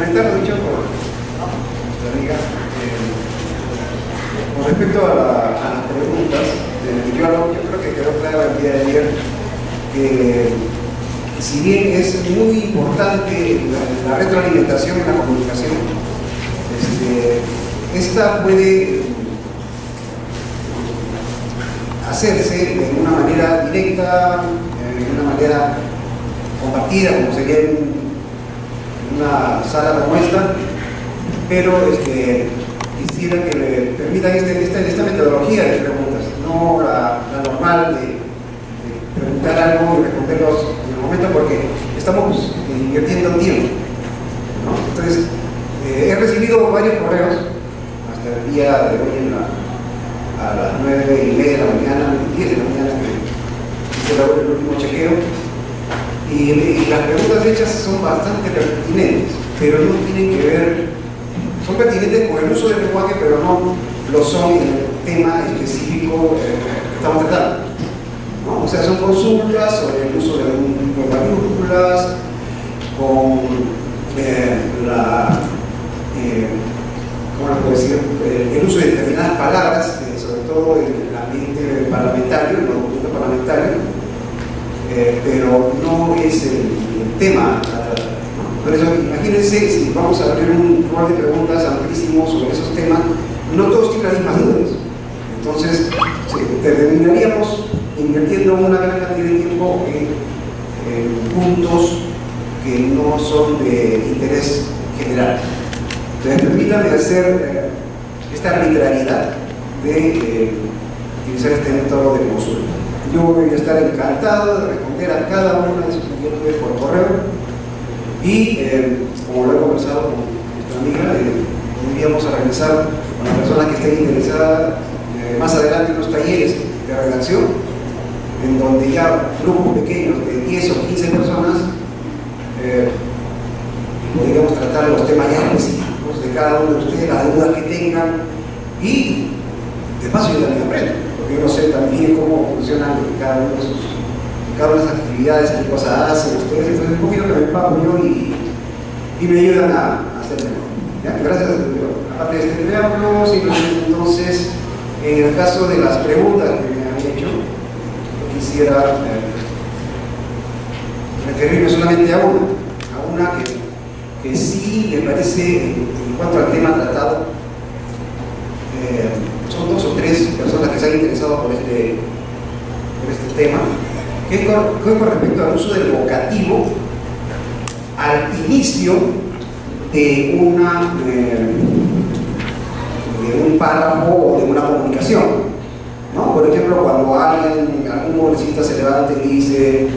complementar lo dicho por la amiga. Con respecto a las preguntas, yo creo que quedó claro el día de ayer que si bien es muy importante la retroalimentación en la comunicación, esta puede hacerse de una manera directa, de una manera compartida, como sería en una sala como esta, pero quisiera que me permitan esta metodología de preguntas, no la normal de preguntar algo y responderlos en el momento, porque estamos invirtiendo tiempo, ¿no? Entonces, he recibido varios correos hasta el día de hoy a las 9:30 de la mañana, 10 de la mañana, que hice el último chequeo, y las preguntas hechas son bastante pertinentes, pero no tienen que ver, son pertinentes con el uso del lenguaje, pero no lo son en el tema específico que estamos tratando, ¿no? O sea, son consultas sobre el uso de algún tipo de mayúsculas, con ¿cómo lo puedo decir? El uso de determinadas palabras, sobre todo en el ambiente parlamentario, en los documentos parlamentarios, pero no es el tema a tratar, ¿no? Por eso, imagínense si vamos a abrir un rol de preguntas amplísimo sobre esos temas, no todos tienen las mismas dudas. Entonces, terminaríamos invirtiendo una gran cantidad de tiempo en puntos que no son de interés general. Entonces, permítanme hacer esta arbitrariedad de utilizar este método de consulta. Yo voy a estar encantado de responder a cada una de sus inquietudes por correo y, como lo he conversado con nuestra amiga, podríamos realizar con la persona que esté interesada más adelante unos talleres de redacción, en donde ya grupos pequeños de 10 o 15 personas podríamos tratar los temas ya específicos de cada uno de ustedes, las dudas que tengan, y de paso yo también aprendo, porque yo no sé también cómo funcionan cada una de esas actividades, qué cosas hacen ustedes, entonces un poquito que me empapo yo y me ayudan a hacer mejor. ¿Ya? Gracias. Aparte de este preámbulo, simplemente entonces, en el caso de las preguntas que me han hecho, yo quisiera referirme solamente a una que sí me parece, en cuanto al tema tratado, son 2 o 3 personas que se han interesado por este tema, que es con respecto al uso del vocativo al inicio de un párrafo o de una comunicación, ¿no? Por ejemplo, cuando algún congresista se levanta y dice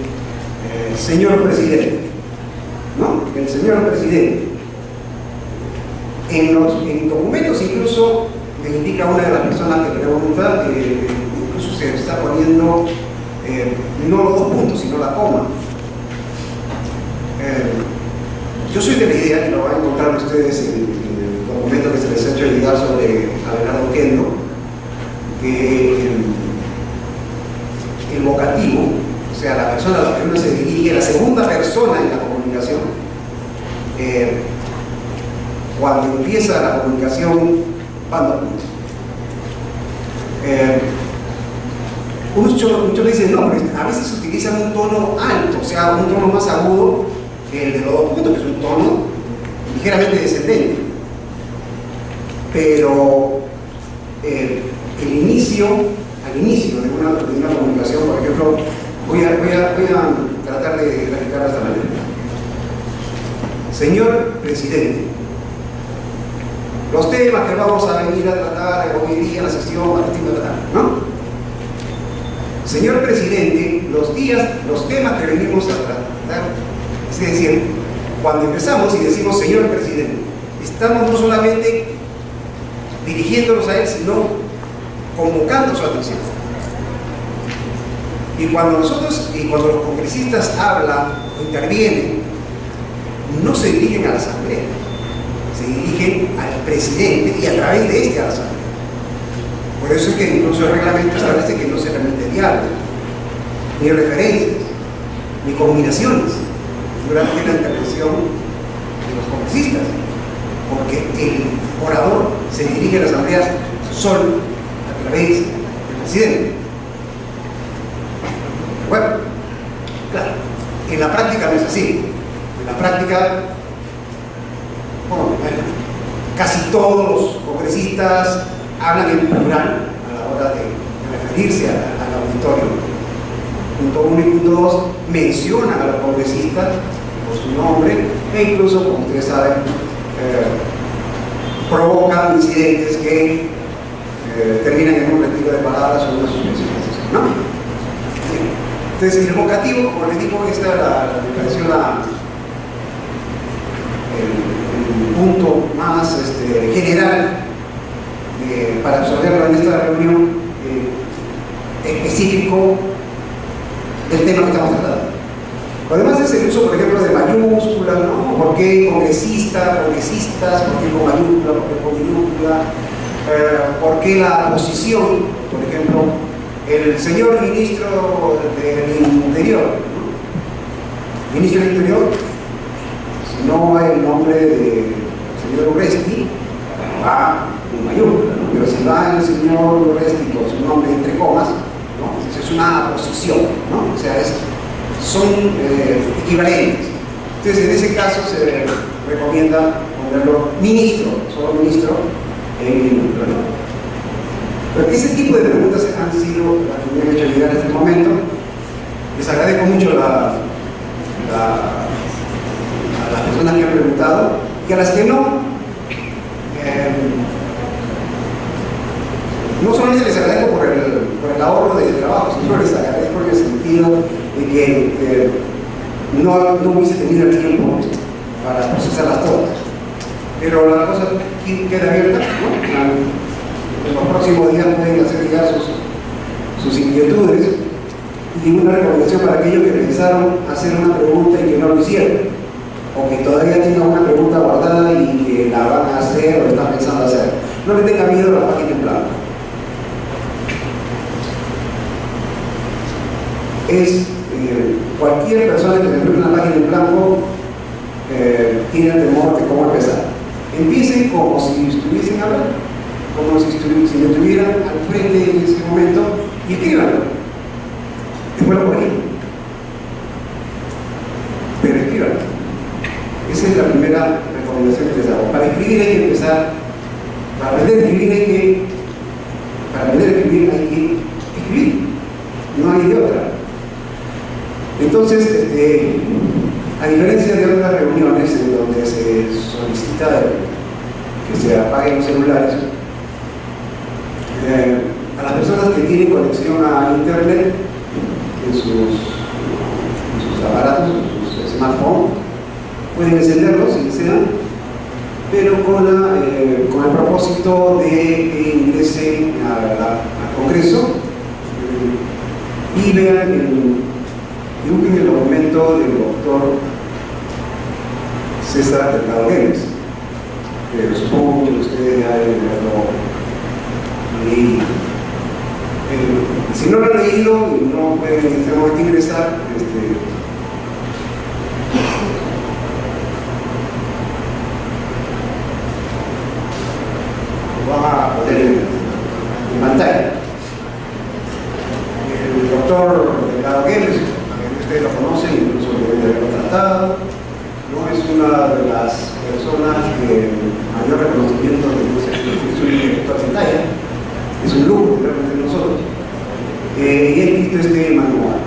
señor presidente, ¿no? El señor presidente. En documentos incluso me indica una de las personas que pregunta que incluso se está poniendo no los 2 puntos, sino la coma. Yo soy de la idea, y lo van a encontrar ustedes en el documento que se les ha hecho llegar sobre Abelardo Oquendo, que el vocativo, o sea, la persona a la que uno se dirige, la segunda persona en la comunicación, cuando empieza la comunicación, van 2 puntos. Muchos dicen, no, pero a veces se utiliza un tono alto, o sea, un tono más agudo que el de los 2 puntos, que es un tono ligeramente descendente. Pero al inicio de una comunicación, por ejemplo, voy a tratar de graficar de esta manera. Señor presidente, los temas que vamos a venir a tratar hoy día en la sesión, ¿no? Señor presidente, los temas que venimos a tratar, es decir, cuando empezamos y decimos señor presidente, estamos no solamente dirigiéndonos a él, sino convocando su atención. Y cuando los congresistas hablan o intervienen, no se dirigen a la asamblea, se dirigen al presidente y a través de este a la asamblea. Por eso es que incluso el reglamento establece que no se permite diálogo, ni referencias, ni combinaciones durante la intervención de los congresistas, porque el orador se dirige a la asamblea solo a través del presidente. Bueno, claro, en la práctica no es así. En la práctica, bueno, casi todos los congresistas hablan en plural a la hora de referirse al auditorio. Punto 1 y punto 2 mencionan a los congresistas por su nombre e incluso, como ustedes saben, provocan incidentes que terminan en un retiro de palabras o una suspensión, ¿no? Entonces, el vocativo, como les digo, esta me pareció el punto más general para absorberlo en esta reunión específico del tema que estamos tratando. Además es el uso, por ejemplo, de mayúsculas, ¿no? ¿Por qué congresista, congresistas? ¿Por qué con mayúscula? ¿Por qué con minúscula? ¿Por qué la posición? Por ejemplo, el señor ministro del Interior, ¿no? Ministro del Interior, si no va el nombre del señor Urresti, va con mayúscula, ¿no? Pero si va el señor Urresti con su nombre entre comas, ¿no? Entonces es una posición, ¿no? O sea, son equivalentes. Entonces, en ese caso se recomienda ponerlo ministro, solo ministro en minúscula, ¿no? Pero ese tipo de preguntas han sido las que me han hecho llegar a este momento. Les agradezco mucho a las personas que han preguntado y a las que no. No solamente les agradezco por el ahorro de trabajo, sino les agradezco en el sentido de que no hubiese tenido el tiempo para procesarlas todas. Pero la cosa queda abierta, ¿no? En los próximos días pueden hacer llegar sus inquietudes y una recomendación para aquellos que pensaron hacer una pregunta y que no lo hicieron, o que todavía tengan una pregunta guardada y que la van a hacer o están pensando hacer. No le tenga miedo a la página en blanco. Cualquier persona que se enfrente a una página en blanco tiene el temor de cómo empezar. Empiecen como si estuviesen hablando, como si me tuvieran al frente en ese momento y escríbanlo. Después lo ponen. Pero escríbanlo. Esa es la primera recomendación que les hago. Para escribir hay que empezar, para aprender a escribir hay que escribir. No hay de otra. Entonces, a diferencia de otras reuniones en donde se solicita que se apaguen los celulares, a las personas que tienen conexión a internet en sus aparatos, en sus smartphones, pueden encenderlos si desean, pero con el propósito de que ingresen al Congreso y vean dibujen el documento del doctor César Delgado Guedes, que supongo que ustedes ya lo leído. Si no lo han leído y no pueden en este momento ingresar, lo van a poner en pantalla. El doctor Delgado Guedes, ustedes lo conocen, incluso deben de haberlo tratado, no es una de las personas que mayor reconocimiento es un director de talla, es un lujo de nosotros. Y he visto este manual.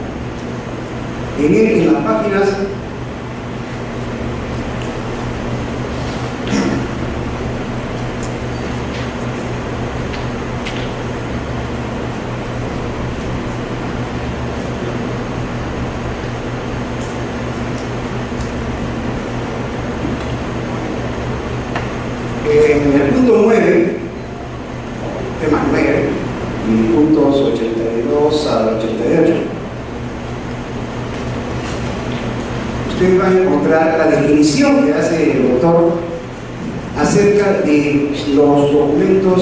En las páginas en el punto 9, tema 9, y puntos 82 al 88, ustedes van a encontrar la definición que hace el doctor acerca de los documentos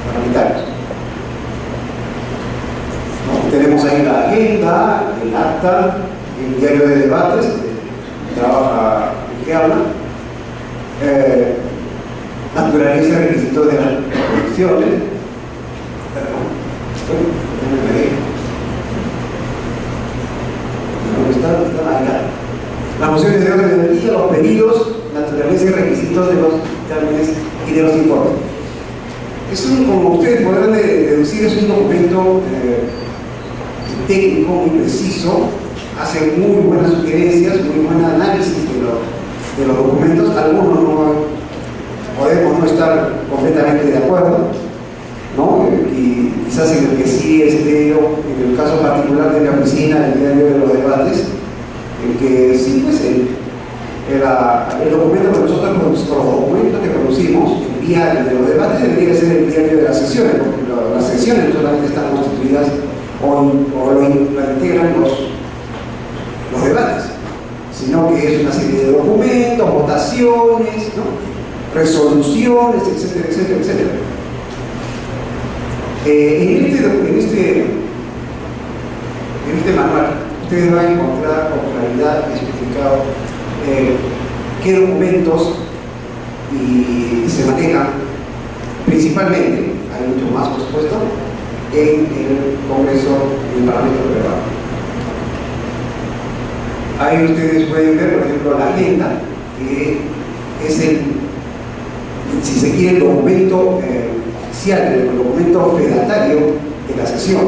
parlamentarios. ¿No? Tenemos ahí la agenda, el acta, el diario de debates, trabaja el que habla, naturaliza requisitos de las condiciones. Las mociones de orden del día, los pedidos, naturaleza y requisitos de los dictámenes y de los informes. Es como ustedes podrán deducir, es un documento técnico muy preciso, hace muy buenas sugerencias, muy buen análisis de los documentos. Algunos no podemos no estar completamente de acuerdo, ¿no? Y quizás en el que sí en el caso particular de la oficina del diario de los debates, en que sí, pues el documento que nosotros, los documentos que producimos, el diario de los debates, debería ser el diario de las sesiones, porque las sesiones no solamente están constituidas o lo integran los debates, sino que es una serie de documentos, votaciones, ¿no? Resoluciones, etcétera, etcétera, etcétera. En este manual ustedes van a encontrar con claridad especificado qué documentos se manejan principalmente, hay mucho más por supuesto, en el Congreso y el Parlamento Peruano. Ahí ustedes pueden ver, por ejemplo, la agenda, que es si se quiere, el documento oficial, el documento fedatario de la sesión,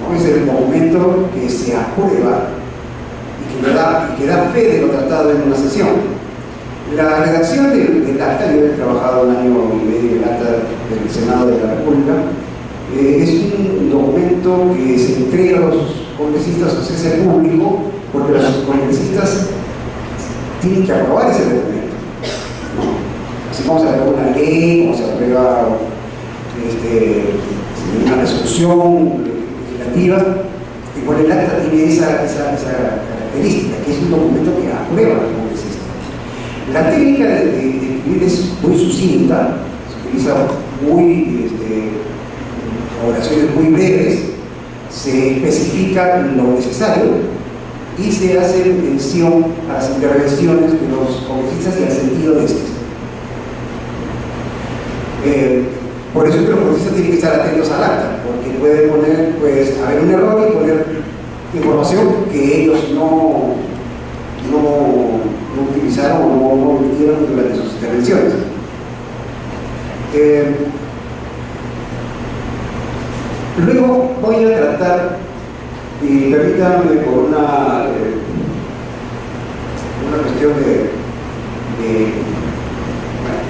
¿no? Es el documento que se aprueba y que da fe de lo tratado en una sesión. La redacción del acta, yo he trabajado un año y medio en el acta del Senado de la República, es un documento que se entrega a los congresistas, o sea, es el público, porque los congresistas tienen que aprobar ese documento, ¿no? Así como se aprueba una ley, como se aprueba una resolución legislativa, igual el acta tiene esa característica, que es un documento que aprueba los congresistas. La técnica de escribir es muy sucinta, se utiliza oraciones muy breves, se especifica lo necesario y se hace mención a las intervenciones de los congresistas y al sentido de estos. Por eso es que los congresistas tienen que estar atentos al acta, porque puede haber un error y poner información que ellos no utilizaron o no omitieron durante sus intervenciones. Luego voy a tratar, y permítanme por una cuestión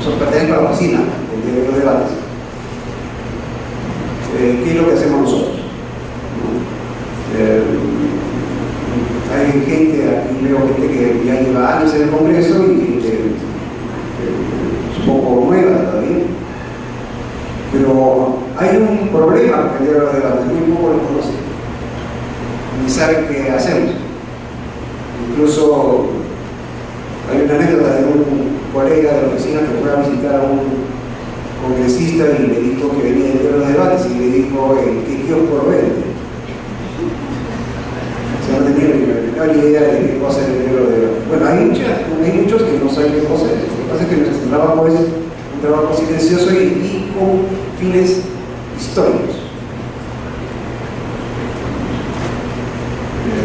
bueno, pertenezco a la oficina de los debates. ¿Qué es lo que hacemos nosotros? Hay gente, aquí veo gente que ya lleva años en el Congreso y es un poco nueva todavía, pero hay un problema con el diario de los debates, muy poco lo conocen ni saben qué hacemos. Incluso hay una anécdota de un colega de la oficina que fue a visitar a un congresista y le dijo que venía del diario de los debates y le dijo ¿qué kiosco vende? O sea, no tenía la menor idea de qué cosa es el diario de los debates. Bueno, hay muchos que no saben qué cosa es. Lo que pasa es que nuestro trabajo es un trabajo silencioso y con fines históricos.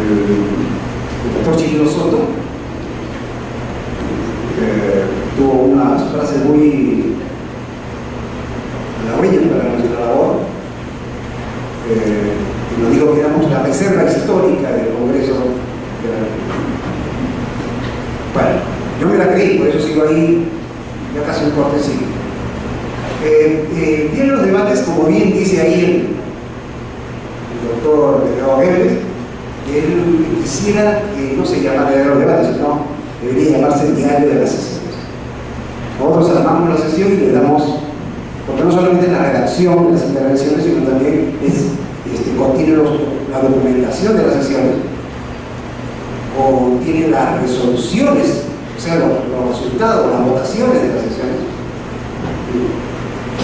El doctor Chirino Soto tuvo unas frases muy halagüeñas para nuestra labor, y nos dijo que éramos la reserva histórica del Congreso de la República. Bueno, yo me la creí, por eso sigo ahí ya casi un corte siglo. Tiene los debates, como bien dice ahí el doctor Delgado Guedes, él quisiera que no se llamara diario de los debates, sino debería llamarse el diario de las sesiones. Nosotros armamos la sesión y le damos, porque no solamente la redacción de las intervenciones, sino también contiene la documentación de las sesiones, contiene las resoluciones, o sea, los resultados, las votaciones de las sesiones,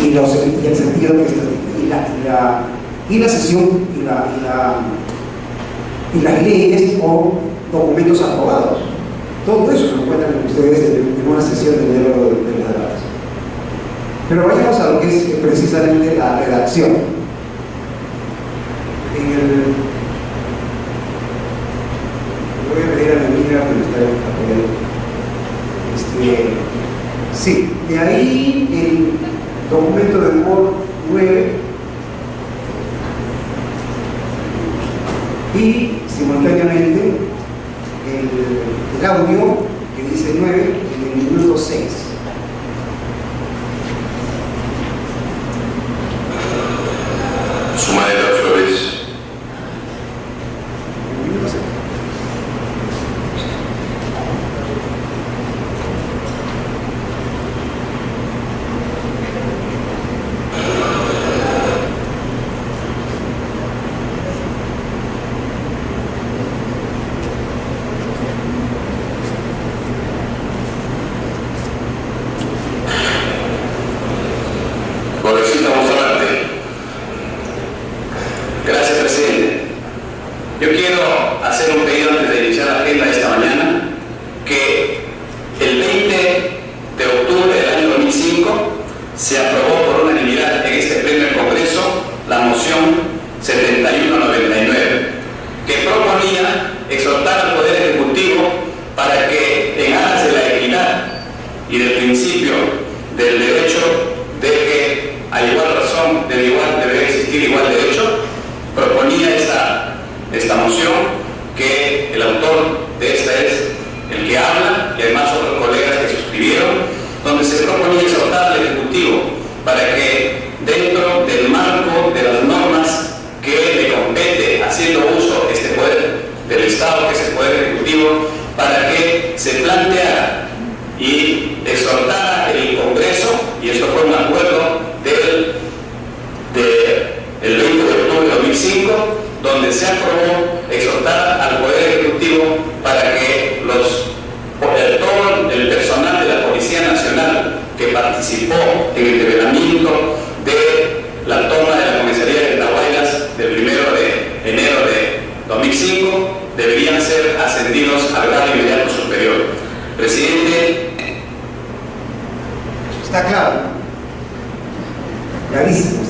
y el sentido que y la sesión y las leyes o documentos aprobados. Todo eso lo encuentran ustedes en una sesión de enero de los debates. Pero vayamos a lo que es precisamente la redacción. Voy a pedir a mi amiga que me está apoyando. Sí, de ahí el documento del Word 9 y simultáneamente el audio que dice 9 en el minuto 6. Suma de las flores. Gracias, presidente. Yo quiero hacer un pedido antes de iniciar la agenda de esta mañana, que el 20 de octubre del año 2005 se aprobó por unanimidad en este pleno del Congreso la moción 7199, que proponía exhortar al Poder Ejecutivo para que, en aras de la equidad y del principio del derecho de que a igual razón debe existir igual derecho, proponía esta moción, que el autor de esta es el que habla y además otros colegas que suscribieron, donde se proponía exhortar al Ejecutivo para que, dentro del marco de las normas que le compete haciendo uso este poder del Estado, que es el Poder Ejecutivo, para que se planteara y exhortara el Congreso, y esto fue un acuerdo del 20 de octubre de 2005, donde se aprobó exhortar al Poder Ejecutivo para que todo el personal de la Policía Nacional que participó en el develamiento de la toma de la comisaría de Andahuaylas del 1 de enero de 2005 deberían ser ascendidos al grado inmediato superior. Presidente. Está claro, clarísimo.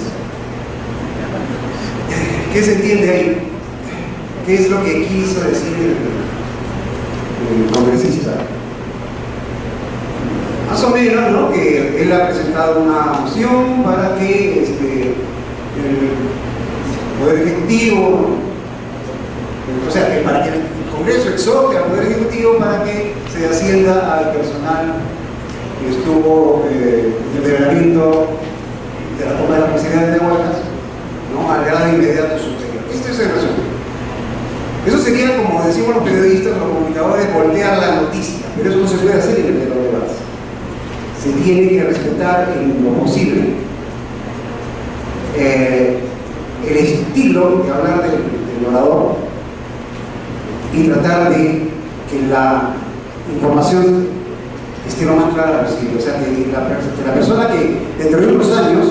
¿Qué se entiende ahí? ¿Qué es lo que quiso decir el congresista? Más o menos, ¿no? Que él ha presentado una moción para que el Poder Ejecutivo, o sea, que para que el Congreso exhorte al Poder Ejecutivo para que se ascienda al personal que estuvo en el develamiento de la toma de la comisaría de Andahuaylas, ¿no? Al grado inmediato superior. Esto es el resumen. Eso sería, como decimos los periodistas, los comunicadores, voltear la noticia, pero eso no se puede hacer en el pleno de debates. Se tiene que respetar en lo posible el estilo de hablar del orador y tratar de que la información esté lo más clara posible. O sea, que la persona que dentro de unos años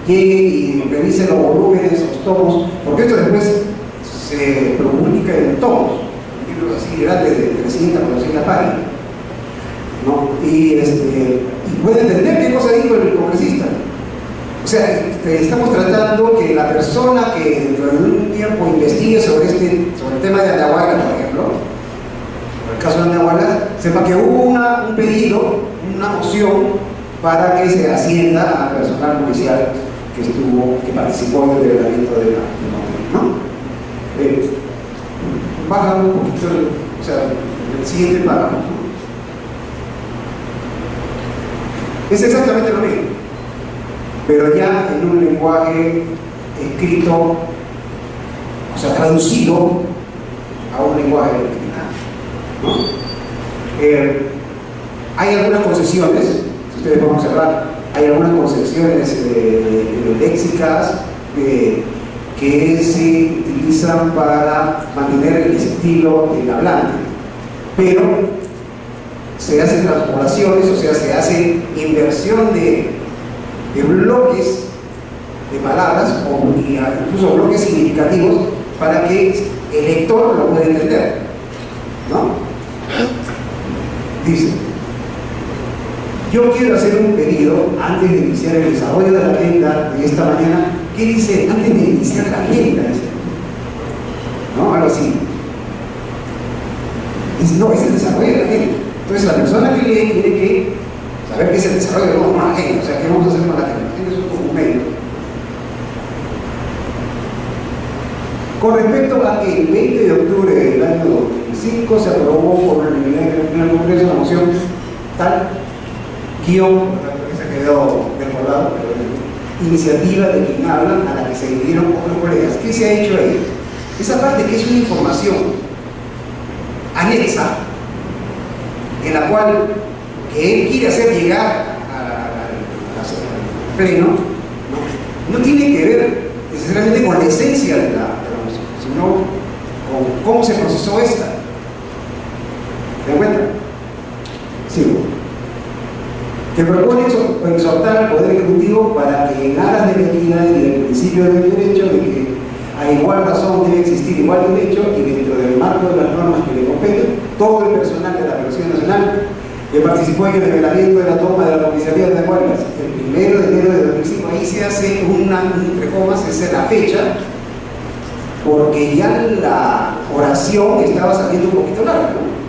llegue y revise los volúmenes, los tomos, porque esto después se publica en tomos, libros así grandes de 300, 400 páginas, ¿no? Y puede entender qué cosa dijo el congresista. O sea, estamos tratando que la persona que dentro de un tiempo investigue sobre el tema de Andahuaylas, por ejemplo, por el caso de Andahuaylas, sepa que hubo un pedido, una moción para que se ascienda al personal policial que participó en el develamiento de la ¿no? Baja un poquito, o sea, el siguiente párrafo. Es exactamente lo mismo, pero ya en un lenguaje escrito, o sea, traducido a un lenguaje criminal, ¿no? Hay algunas concesiones, si ustedes pueden observar, hay algunas concesiones léxicas que se utilizan para mantener el estilo del hablante, pero se hacen transpolaciones, o sea, se hace inversión de bloques de palabras o incluso bloques significativos para que el lector lo pueda entender, ¿no? Dice: yo quiero hacer un pedido antes de iniciar el desarrollo de la agenda de esta mañana. ¿Qué dice? Antes de iniciar la agenda, dice. ¿No? Algo así. Dice, no, es el desarrollo de la agenda. Entonces la persona que lee tiene que saber qué es el desarrollo de la agenda. O sea, ¿qué vamos a hacer con la agenda? La agenda es un documento. Con respecto a que el 20 de octubre del año 2005 se aprobó por unanimidad en el Congreso la moción tal guión, que se quedó recordado, iniciativa de quien habla, a la que se dividieron otros colegas. ¿Qué se ha hecho ahí? Esa parte que es una información anexa, en la cual que él quiere hacer llegar al pleno, no tiene que ver necesariamente con la esencia de la moción, sino con cómo se procesó esta. ¿Se dan cuenta? Sigo. Que propone exhortar al Poder Ejecutivo para que en aras de la equidad y del principio del derecho, de que a igual razón debe existir igual derecho, y dentro del marco de las normas que le competen, todo el personal de la Policía Nacional que participó en el revelamiento de la toma de la comisaría de Huaylas el 1 de enero de 2005, ahí se hace entre comas, esa es la fecha, porque ya la oración estaba saliendo un poquito larga, ¿no?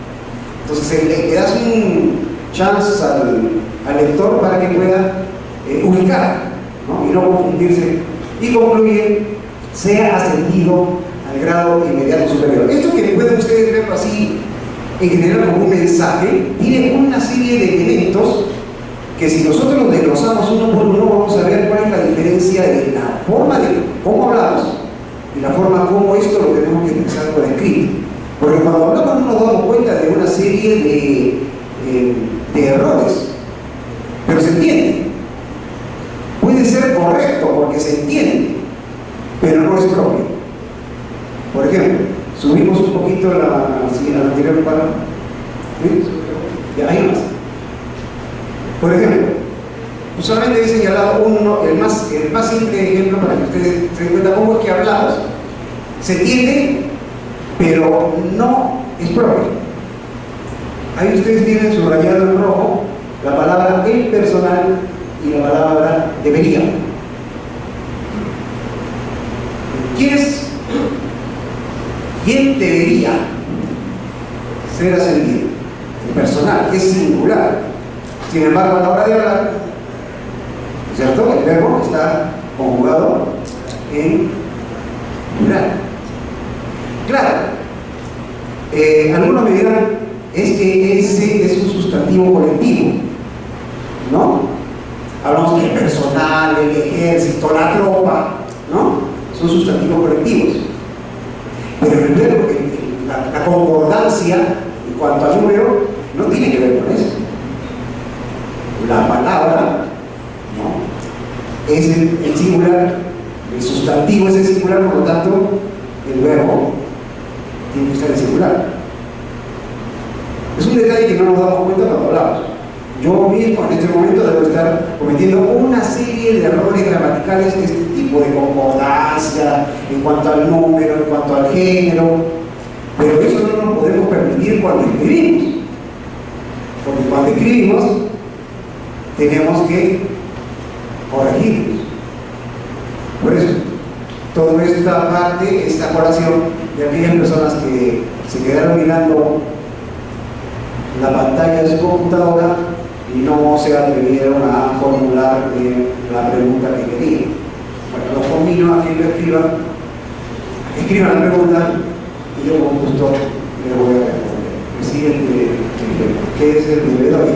Entonces le das un chance al lector para que pueda ubicar, ¿no? Y no confundirse, y concluye: sea ascendido al grado inmediato superior. Esto que pueden ustedes verlo así en general como un mensaje, tiene una serie de elementos que, si nosotros los desglosamos uno por uno, vamos a ver cuál es la diferencia de la forma de cómo hablamos y la forma como esto lo tenemos que expresar por escrito. Porque cuando hablamos no nos damos cuenta de una serie de errores, pero se entiende. Puede ser correcto porque se entiende, pero no es propio. Por ejemplo, subimos un poquito la anterior para. ¿Sí? Ya, ahí más. Por ejemplo, solamente he señalado el más simple ejemplo para que ustedes se den cuenta cómo es que hablamos. Se entiende, pero no es propio. Ahí ustedes tienen subrayado en rojo la palabra el personal y la palabra debería. ¿Quién debería ser ascendido? El personal, que es singular. Sin embargo, a la hora de hablar, ¿cierto? El verbo está conjugado en plural. Claro, algunos me dirán, es que ese es un sustantivo colectivo, ¿no? Hablamos del personal, el ejército, la tropa, ¿no? Son sustantivos colectivos. Pero el verbo, la concordancia en cuanto al número, no tiene que ver con eso. La palabra, ¿no?, es el singular, el sustantivo es el singular, por lo tanto, el verbo tiene que estar en singular. Es un detalle que no nos damos cuenta cuando hablamos. Yo mismo en este momento debo estar cometiendo una serie de errores gramaticales de este tipo, de concordancia, en cuanto al número, en cuanto al género, pero eso no nos podemos permitir cuando escribimos, porque cuando escribimos tenemos que corregirnos. Por eso, toda esta parte, esta colación de aquellas personas que se quedaron mirando la pantalla de su computadora y no se atrevieron a formular la pregunta que querían. Bueno, los convino a que lo escriban la pregunta y yo con gusto le voy a responder. El siguiente, ¿qué es el debedoy?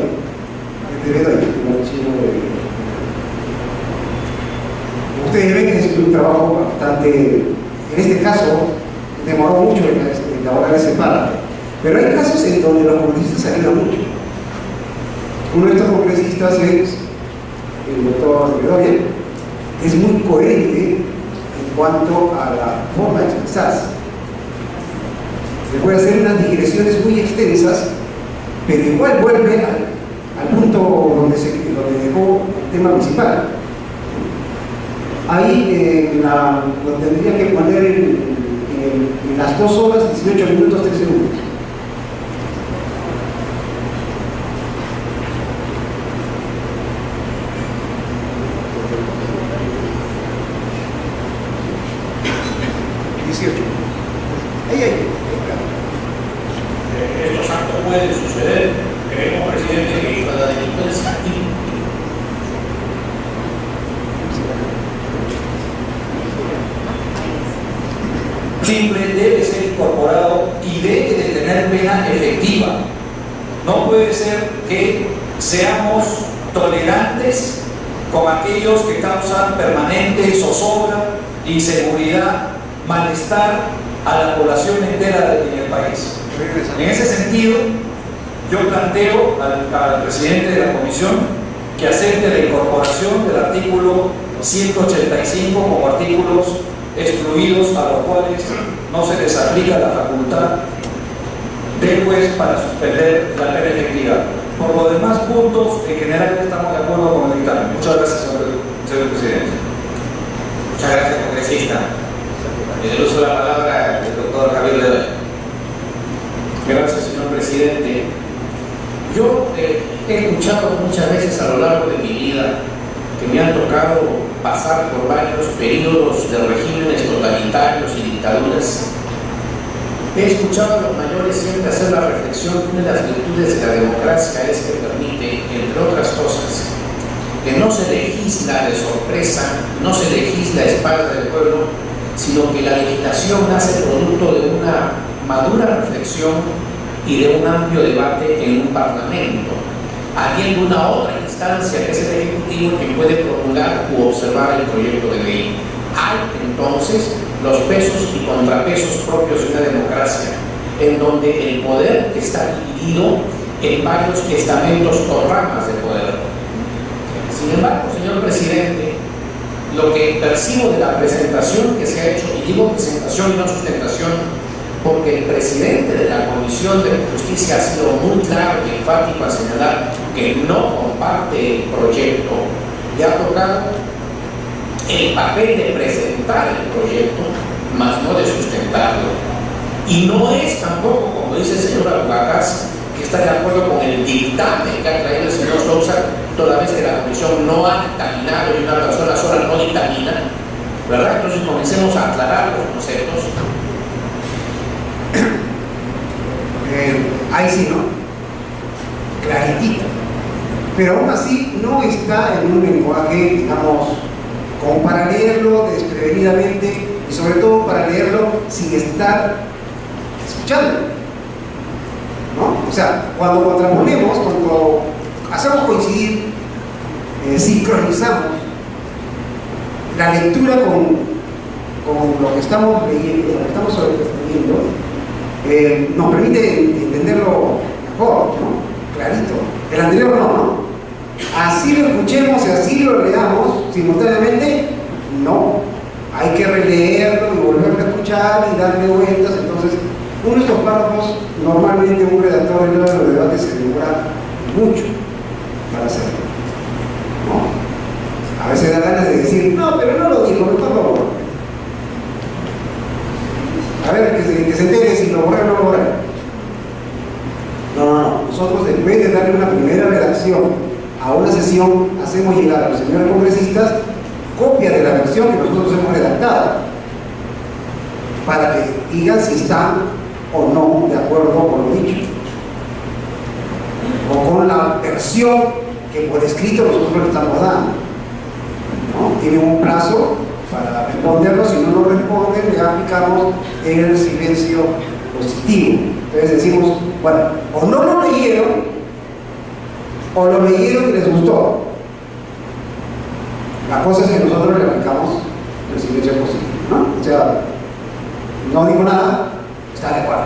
El debedoy, el archivo de... Ustedes ven que es un trabajo bastante, en este caso, demoró mucho en elaborar ese párrafo. Pero hay casos en donde los congresistas ayudan mucho. Uno de estos congresistas es el doctor Bedoya, que es muy coherente en cuanto a la forma de expresarse. Se puede hacer unas digresiones muy extensas, pero igual vuelve al punto donde dejó el tema principal. Ahí lo tendría que poner en las 2 horas, 18 minutos, 3 segundos. posible debe ser incorporado y debe de tener pena efectiva. No puede ser que seamos tolerantes con aquellos que causan permanente zozobra, inseguridad, malestar a la población entera en el país. En ese sentido, yo planteo al presidente de la comisión que acepte la incorporación del artículo 185 como artículos excluidos a los cuales no se les aplica la facultad del juez para suspender la pena efectiva. Por los demás puntos, en general estamos de acuerdo con el dictamen. Muchas gracias, señor presidente. Muchas gracias, congresista. En el uso de la palabra, el doctor Javier Ledoy. Gracias, señor presidente. Yo he escuchado muchas veces a lo largo de mi vida que me han tocado pasar por varios periodos de regímenes totalitarios y dictaduras. He escuchado a los mayores siempre hacer la reflexión que una de las virtudes de la democracia es que permite, entre otras cosas, que no se legisla de sorpresa, no se legisla a espaldas del pueblo, sino que la legislación nace producto de una madura reflexión y de un amplio debate en un parlamento, habiendo una otra instancia que es el Ejecutivo que puede promulgar u observar el proyecto de ley. Hay entonces los pesos y contrapesos propios de una democracia, en donde el poder está dividido en varios estamentos o ramas de poder. Sin embargo, señor presidente, lo que percibo de la presentación que se ha hecho, y digo presentación y no sustentación, porque el presidente de la Comisión de Justicia ha sido muy claro y enfático al señalar que no comparte el proyecto, le ha tocado el papel de presentar el proyecto, más no de sustentarlo. Y no es tampoco, como dice el señor Abubacas, que está de acuerdo con el dictamen que ha traído el señor Sousa, toda vez que la Comisión no ha dictaminado y una persona sola no dictamina, ¿verdad? Entonces comencemos a aclarar los conceptos. Ahí sí, ¿no? Claritito. Pero aún así no está en un lenguaje, digamos, como para leerlo desprevenidamente y sobre todo para leerlo sin estar escuchando, ¿no? O sea, cuando contraponemos, cuando hacemos coincidir, sincronizamos la lectura con lo que estamos leyendo, lo que estamos leyendo, nos permite entenderlo mejor, ¿no? Clarito. El anterior no. Así lo escuchemos y así lo leamos simultáneamente, no. Hay que releerlo y volverlo a escuchar y darle vueltas. Entonces, uno de estos párrafos, normalmente un redactor en los debates se demora mucho para hacerlo, ¿no? A veces da ganas de decir, no, pero no lo dijo, por favor. A ver, que se entere si lo borra o no lo borra. No. Nosotros, después de darle una primera redacción a una sesión, hacemos llegar a los señores congresistas copia de la versión que nosotros hemos redactado para que digan si están o no de acuerdo con lo dicho o con la versión que por escrito nosotros le estamos dando, ¿no? Tienen un plazo para responderlo. Si no lo responden, le aplicamos el silencio positivo. Entonces decimos, bueno, o no lo leyeron o lo leyeron y les gustó. La cosa es que nosotros le aplicamos el silencio positivo, ¿no? O sea, no digo nada, está de acuerdo.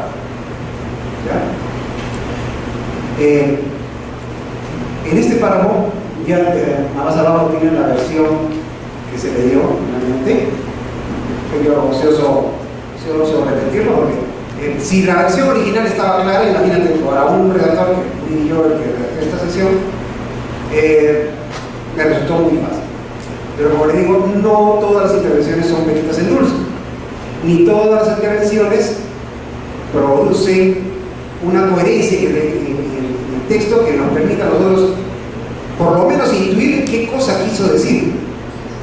En este párrafo, ya nada más abajo tienen la versión que se le dio finalmente. Yo ocioso repetirlo porque si la versión original estaba clara, imagínate, para un redactor que fui yo el que redacté esta sesión, me resultó muy fácil. Pero como le digo, no todas las intervenciones son peritas en dulce, ni todas las intervenciones producen una coherencia en el texto que nos permita a nosotros por lo menos intuir qué cosa quiso decir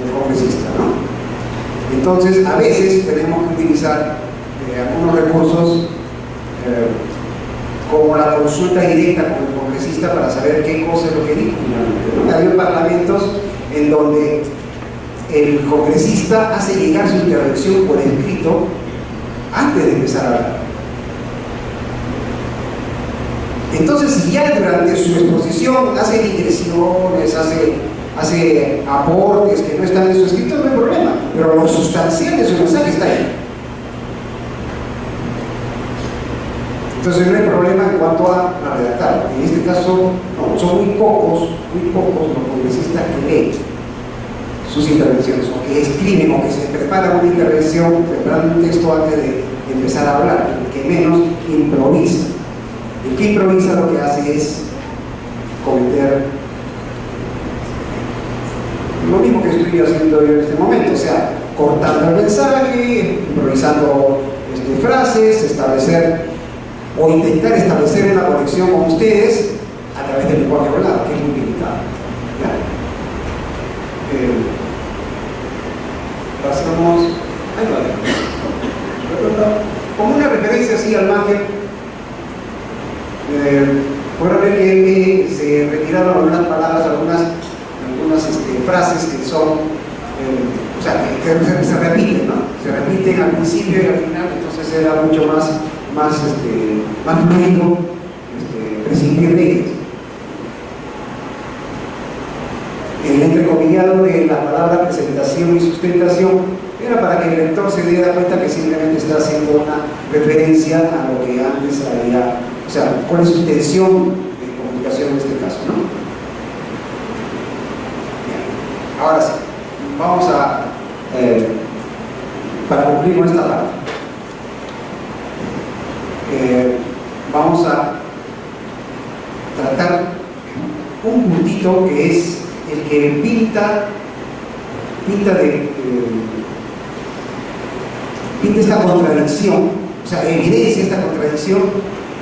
el congresista, ¿no? Entonces, a veces tenemos que utilizar algunos recursos como la consulta directa con el congresista para saber qué cosa es lo que dijo finalmente, ¿no? Hay parlamentos en donde el congresista hace llegar su intervención por escrito antes de empezar a hablar. Entonces, si ya durante su exposición hace digresiones, hace aportes que no están en su escrito, no hay problema, pero lo sustancial de su mensaje está ahí. Entonces no hay problema en cuanto a redactar. En este caso, no, son muy pocos los congresistas que leen sus intervenciones, o que escriben, o que se preparan una intervención, preparan un texto antes de empezar a hablar, el que menos improvisa. El que improvisa lo que hace es cometer lo mismo que estoy haciendo yo en este momento, o sea, cortando el mensaje, improvisando frases, establecer o intentar establecer una conexión con ustedes a través del lenguaje hablado, que es muy limitado. Pasamos, ahí va. Como una referencia así al margen, podrán ver que se retiraron algunas palabras, algunas frases que son, o sea, que se repiten, ¿no? Se repiten al principio y al final, entonces era mucho más fluido prescindir de ellas. El entrecomillado de la palabra presentación y sustentación era para que el lector se diera cuenta que simplemente está haciendo una referencia a lo que antes había, o sea, cuál es su intención de comunicación en este caso, ¿no? Bien. Ahora sí, vamos a, para cumplir con esta parte, vamos a tratar un puntito que es el que pinta esta contradicción, o sea, evidencia esta contradicción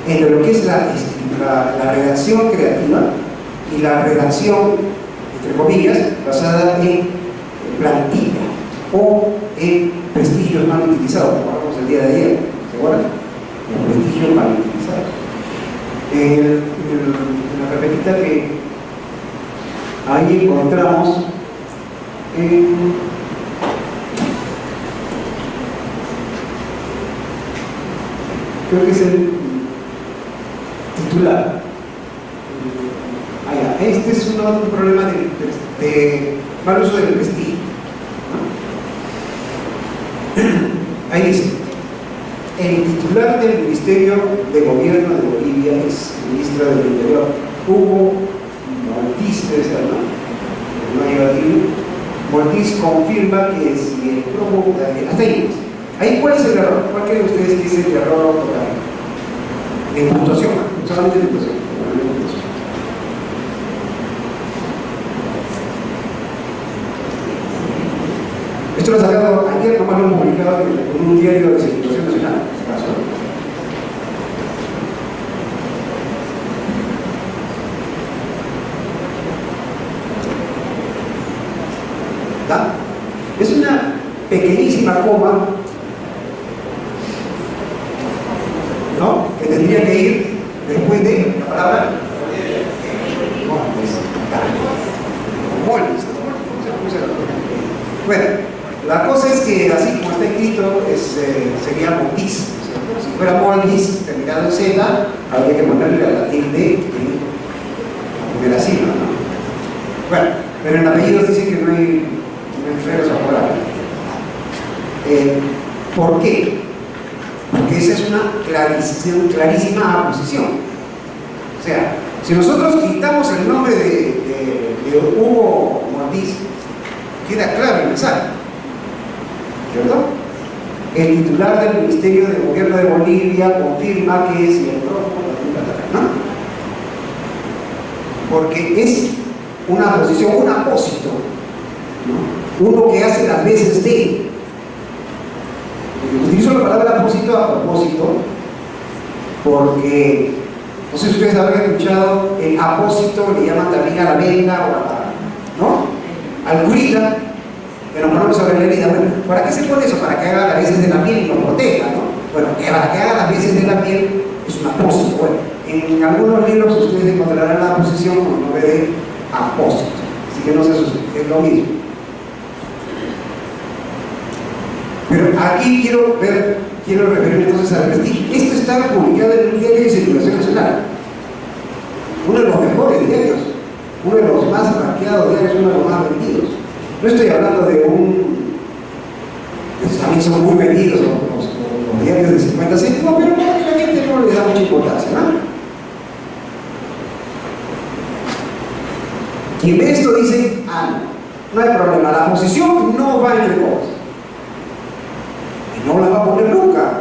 entre lo que es la redacción creativa y la redacción, entre comillas, basada en plantilla o en prestigios mal utilizados, como hablamos el día de ayer, ¿se acuerdan? Los prestigios mal utilizados. En la carpetita que ahí encontramos creo que es el titular. Este es un problema de mal uso del prestigio. Ahí dice: el titular del Ministerio de Gobierno de Bolivia es ministra del Interior, Hugo Mortiz, Mortiz confirma que si el prófugo, hasta ahí, ¿cuál es el error? ¿Cuál creen ustedes que es el error ortográfico? En puntuación, solamente en puntuación. Esto lo he sacado ayer, nomás lo he publicado en un diario de circulación nacional, en este caso. ¿Da? Es una pequeñísima coma, ¿no?, que tendría que ir después de la palabra Mollis. Bueno, la cosa es que así como está escrito sería Mortiz. Si fuera Mollis terminado en Z, habría que ponerle la tilde de la sigla, ¿no? Bueno, pero en apellidos dice que no hay frenos a morar. ¿Por qué? Porque esa es una clarísima aposición. O sea, si nosotros quitamos el nombre de Hugo Mortiz, queda claro el mensaje, ¿cierto? El titular del Ministerio de Gobierno de Bolivia confirma que es el prófugo, ¿no? Porque es una aposición, un apósito, ¿no? Uno que hace las veces de. Utilizo la palabra apósito a propósito porque, no sé si ustedes habrán escuchado, el apósito le llaman también a la venda o ¿no?, al curita, que nos ponemos sobre la herida. Bueno, ¿para qué se pone eso? Para que haga las veces de la piel y nos proteja, ¿no? Bueno, para que haga las veces de la piel es un apósito. Bueno, en algunos libros ustedes encontrarán la posición con el nombre de apósito, así que no se asusten, es lo mismo. Pero aquí quiero ver quiero referirme entonces al prestigio. Esto está publicado en un diario de circulación nacional, uno de los mejores diarios, uno de los más rankeados diarios, uno de los más vendidos. No estoy hablando de también son muy vendidos los diarios de 50 céntimos, pero para que la gente no le da mucha importancia, ¿no? Quien ve esto dice, no hay problema, la posición no va entre comas. Y no la va a poner nunca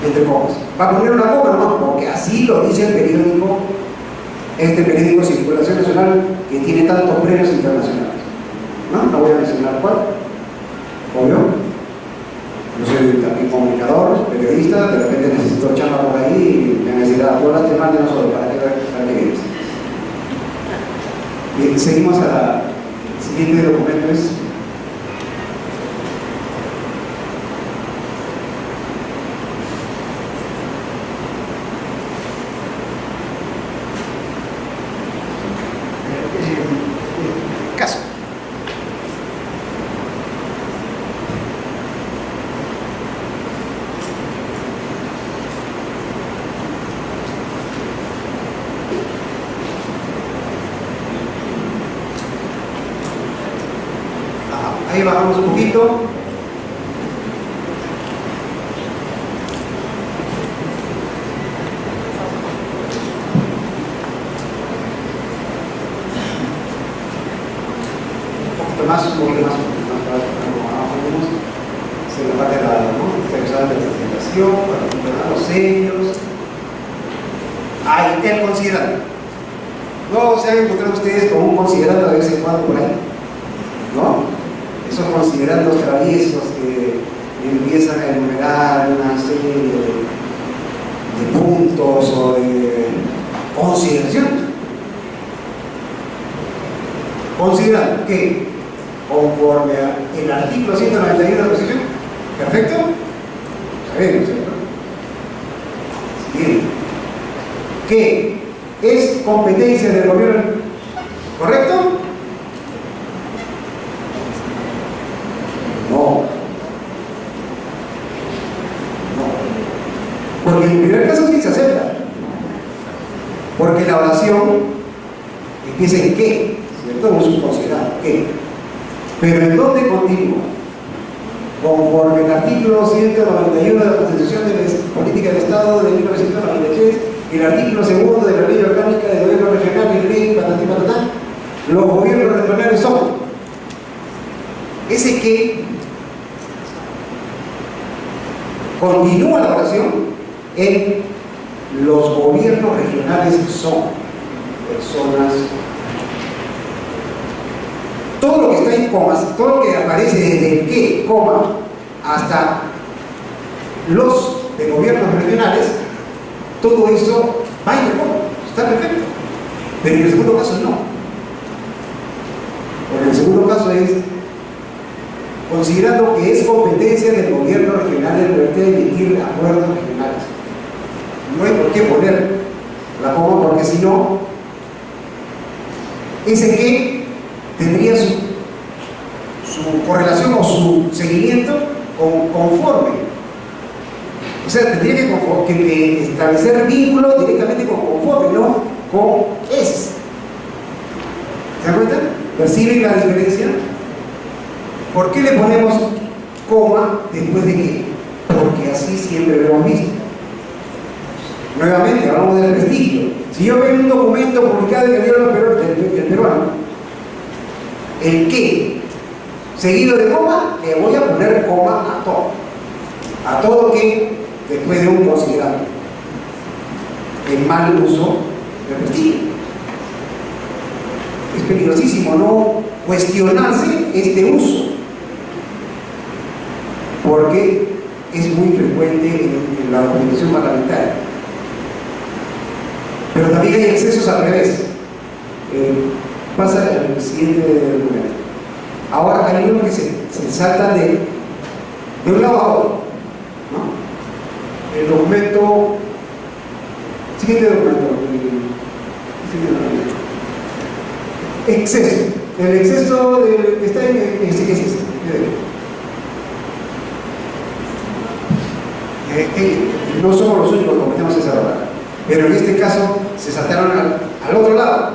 entre comas. Va a poner una coma, no, porque así lo dice el periódico, este periódico de circulación nacional que tiene tantos premios internacionales. No voy a mencionar cuál, obvio. Yo soy también comunicador, periodista, de repente necesito chamba por ahí y me necesita todas las temas de nosotros para que vienes. Bien, seguimos al siguiente documento. Caso. Ahí bajamos un poquito. Un poquito más se la parte de la presentación, para los sellos. El considerando. No se han encontrado ustedes con un considerando de vez en cuando por ahí, ¿no? Esos considerandos traviesos que empiezan a enumerar una serie de puntos o de consideraciones. Considerando que conforme al artículo 191 de la Constitución, ¿perfecto? Sabemos, ¿cierto? Bien. Que es competencia del gobierno, ¿correcto? No. Porque en el primer caso sí se acepta. Porque la oración empieza en qué, ¿cierto? No es un considerado, ¿qué? Pero ¿en dónde continúa? Conforme el artículo 191 de la Constitución de la Política del Estado de 1993 y el artículo 2 de la Ley Orgánica del Gobierno Regional y ley patatá, los gobiernos regionales son ese que continúa la oración en los gobiernos regionales son personas. Todo lo que está en comas, todo lo que aparece desde el qué, coma, hasta los de gobiernos regionales, todo eso va en el coma, está perfecto. Pero en el segundo caso no. Porque el segundo caso es considerando que es competencia del gobierno regional el poder emitir acuerdos regionales. No hay por qué poner la coma, porque si no, ese que tendría su correlación o su seguimiento conforme. O sea, tendría que establecer vínculos directamente con conforme, no con es. ¿Se dan cuenta? ¿Perciben la diferencia? ¿Por qué le ponemos coma después de qué? Porque así siempre lo hemos visto. Nuevamente, hablamos del prestigio. Si yo veo un documento publicado en el diario del peruano, el qué, seguido de coma, le voy a poner coma a todo. A todo que después de un considerado. El mal uso del prestigio. Es peligrosísimo no cuestionarse este uso, porque es muy frecuente en la organización parlamentaria. Pero también hay excesos al revés. Pasa al siguiente documento. Ahora hay unos que se saltan de un lado a otro, ¿no? El documento, siguiente documento, exceso. El exceso está en este, ¿qué es este? No somos los únicos que cometemos ese error. Pero en este caso se saltaron al otro lado,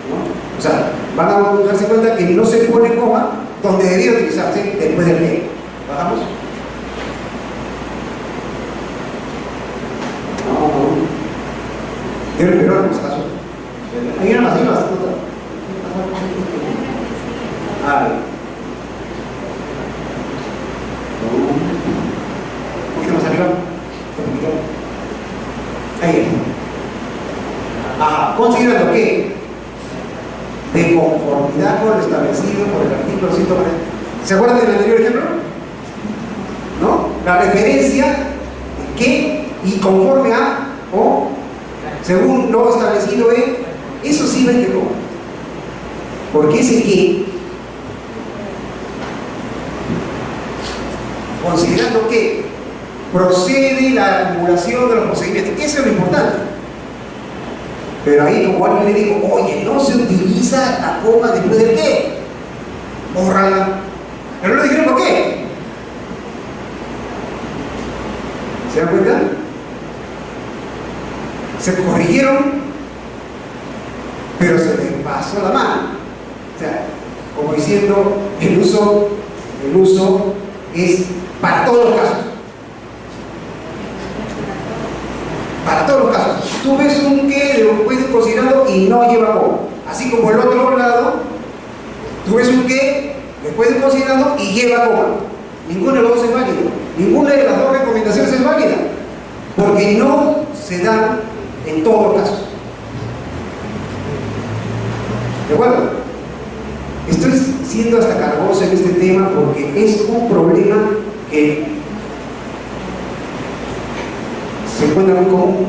¿no? O sea, van a darse cuenta que no se pone coma donde debería utilizarse después del que. ¿Bajamos? No. Pero no nos caso. Hay una más, hay una más. Un poquito más arriba. Ahí. Ajá. Considerando que de conformidad con lo establecido por el artículo 140. ¿Se acuerdan del anterior ejemplo? ¿No? La referencia que y conforme a o según lo establecido en eso sí ven que coma. Porque ese que, considerando que procede la acumulación de los procedimientos, eso es lo importante. Pero ahí como alguien le digo, oye, no se utiliza la coma después del qué, bórrala. Pero no le dijeron por qué. ¿Se dan cuenta? Se corrigieron, pero se les pasó la mano. O sea, como diciendo, el uso es para todos los casos. Para todos los casos. Tú ves un que lo puedes considerando y no lleva coma. Así como el otro lado, tú ves un que lo puedes considerando y lleva coma. Ninguno de los dos es válido. Ninguna de las dos recomendaciones es válida. Porque no se dan en todos los casos. ¿De acuerdo? Estoy siendo hasta cargoso en este tema porque es un problema que se encuentra muy común,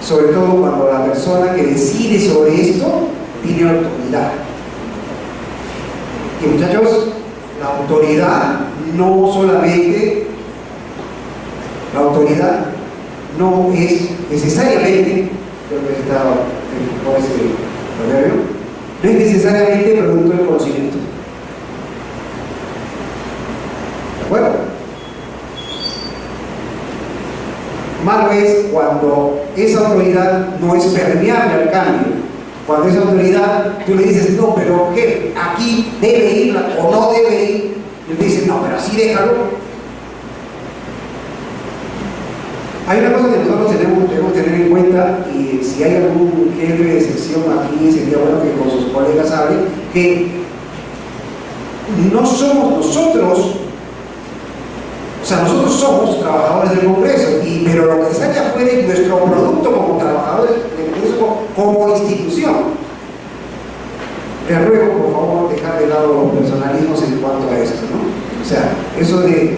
sobre todo cuando la persona que decide sobre esto tiene autoridad. Y muchachos, la autoridad no solamente, la autoridad no es necesariamente, creo que estaba en ese proverbio, no es necesariamente producto del conocimiento. ¿De acuerdo? Malo es cuando esa autoridad no es permeable al cambio. Cuando esa autoridad, tú le dices, no, pero ¿qué? Aquí debe ir o no debe ir. Y él dice, no, pero así déjalo. Hay una cosa que nosotros debemos tener en cuenta, y si hay algún jefe de sección aquí, sería bueno que con sus colegas hablen, que no somos nosotros, o sea, nosotros somos trabajadores del Congreso, pero lo que sale afuera es nuestro producto como trabajadores del Congreso, como institución. Les ruego, por favor, dejar de lado los personalismos en cuanto a esto, ¿no? O sea, eso de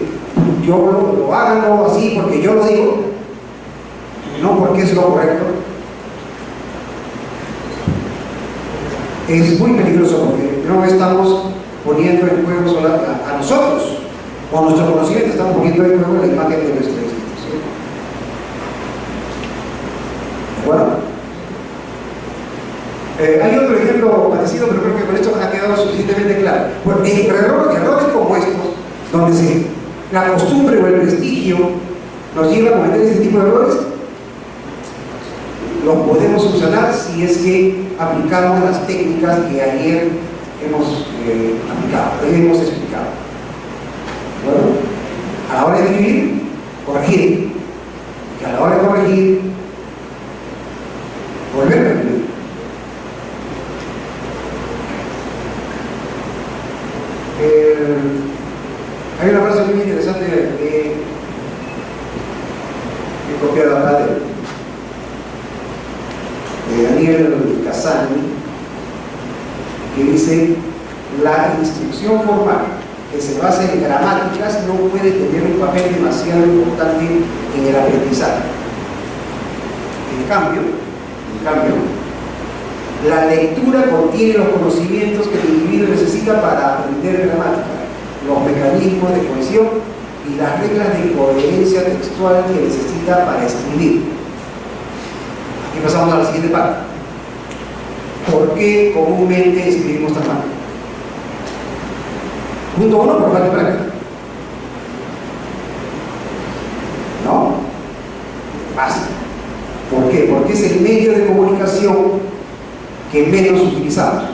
yo lo hago así porque yo lo digo, no porque es lo correcto, es muy peligroso porque no estamos poniendo en juego solo a nosotros, con nuestro conocimiento estamos poniendo en juego la imagen de nuestra institución. Bueno, hay otro ejemplo parecido, pero creo que con esto ha quedado suficientemente claro. Bueno, errores como estos, donde la costumbre o el prestigio nos lleva a cometer este tipo de errores, los podemos solucionar si es que aplicamos las técnicas que ayer hemos explicado. Bueno, a la hora de escribir, corregir. Y a la hora de corregir, volver a escribir. Hay una frase muy interesante que he copiado acá de Daniel Casani, que dice: la instrucción formal que se basa en gramáticas no puede tener un papel demasiado importante en el aprendizaje. En cambio, la lectura contiene los conocimientos que el individuo necesita para aprender gramática, los mecanismos de cohesión y las reglas de coherencia textual que necesita para escribir. Aquí pasamos a la siguiente parte. ¿Por qué comúnmente escribimos tan mal? Punto 1, por falta de práctica. pasa. ¿Por qué? Porque es el medio de comunicación que menos utilizamos.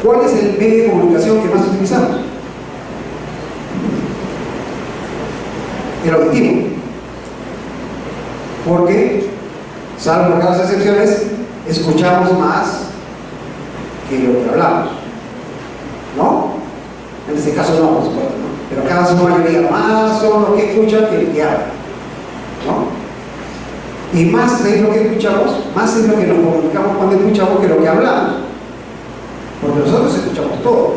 ¿Cuál es el medio de comunicación que más utilizamos? El auditivo. Porque, salvo raras excepciones, escuchamos más que lo que hablamos. ¿No? En este caso no, por supuesto, ¿no? Pero cada su mayoría más son los que escuchan que el que habla, ¿no? Y más es lo que escuchamos, más es lo que nos comunicamos cuando escuchamos que lo que hablamos. Porque nosotros escuchamos todo.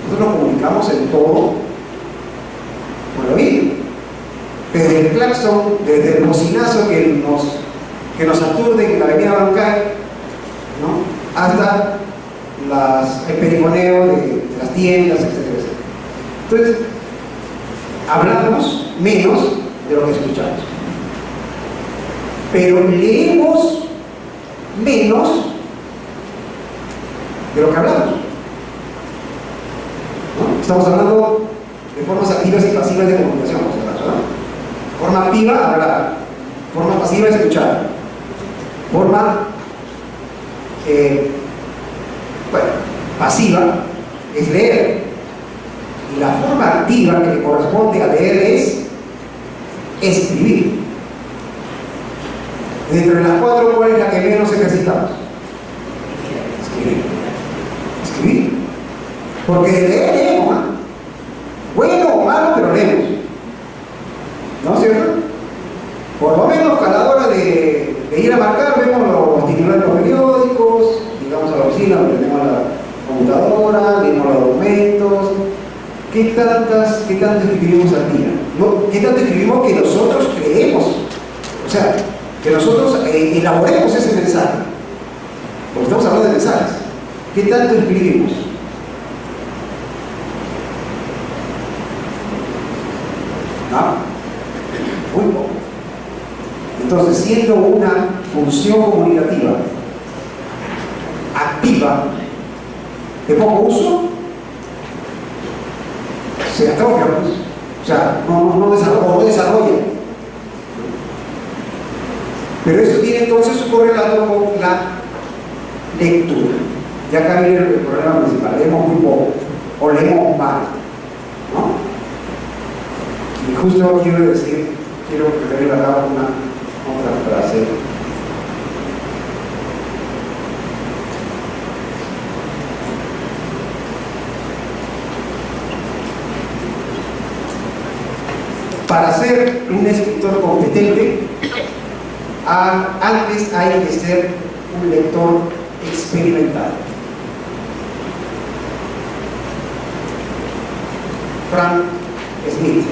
Nosotros nos comunicamos en todo con el oído. Desde el claxon, desde el bocinazo que nos aturde en la avenida Bancay, ¿no? Hasta el perifoneo de las tiendas, etcétera, etcétera. Entonces, hablamos menos de lo que escuchamos. Pero leemos menos de lo que hablamos. ¿No? Estamos hablando de formas activas y pasivas de comunicación, ¿no? Forma activa, hablar. Forma pasiva, escuchar. Forma pasiva es leer. Y la forma activa que le corresponde a leer es escribir. Dentro de las cuatro, ¿cuál es la que menos ejercitamos? Escribir. Porque de leer leemos, ¿no? Bueno o malo, pero leemos. ¿No es cierto? Por lo menos a la hora de ir a marcar, vemos los titulares de los periódicos, llegamos a la oficina, tenemos la computadora, leemos los documentos. ¿Qué tanto escribimos al día? ¿Qué tanto escribimos que nosotros creemos? O sea, que nosotros elaboremos ese mensaje. Porque estamos hablando de mensajes. ¿Qué tanto escribimos? ¿No? Muy poco. Entonces, siendo una función comunicativa activa de poco uso, se atrofia, pues. O sea, no desarrolla. Pero eso tiene entonces su correlato con la lectura. Ya acá viene el problema principal: leemos muy poco o leemos mal, ¿no? Y justo quiero referir acá una otra frase. Para ser un escritor competente, antes hay que ser un lector experimentado. Frank Smith.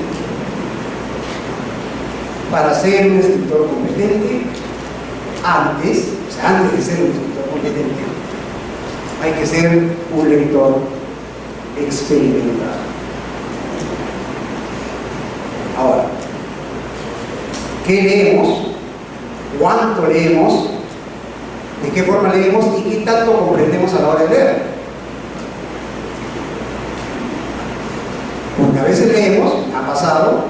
Para ser un escritor competente, antes de ser un escritor competente, hay que ser un lector experimentado. Ahora, ¿qué leemos? ¿Cuánto leemos? ¿De qué forma leemos? ¿Y qué tanto comprendemos a la hora de leer? Porque a veces leemos, ha pasado,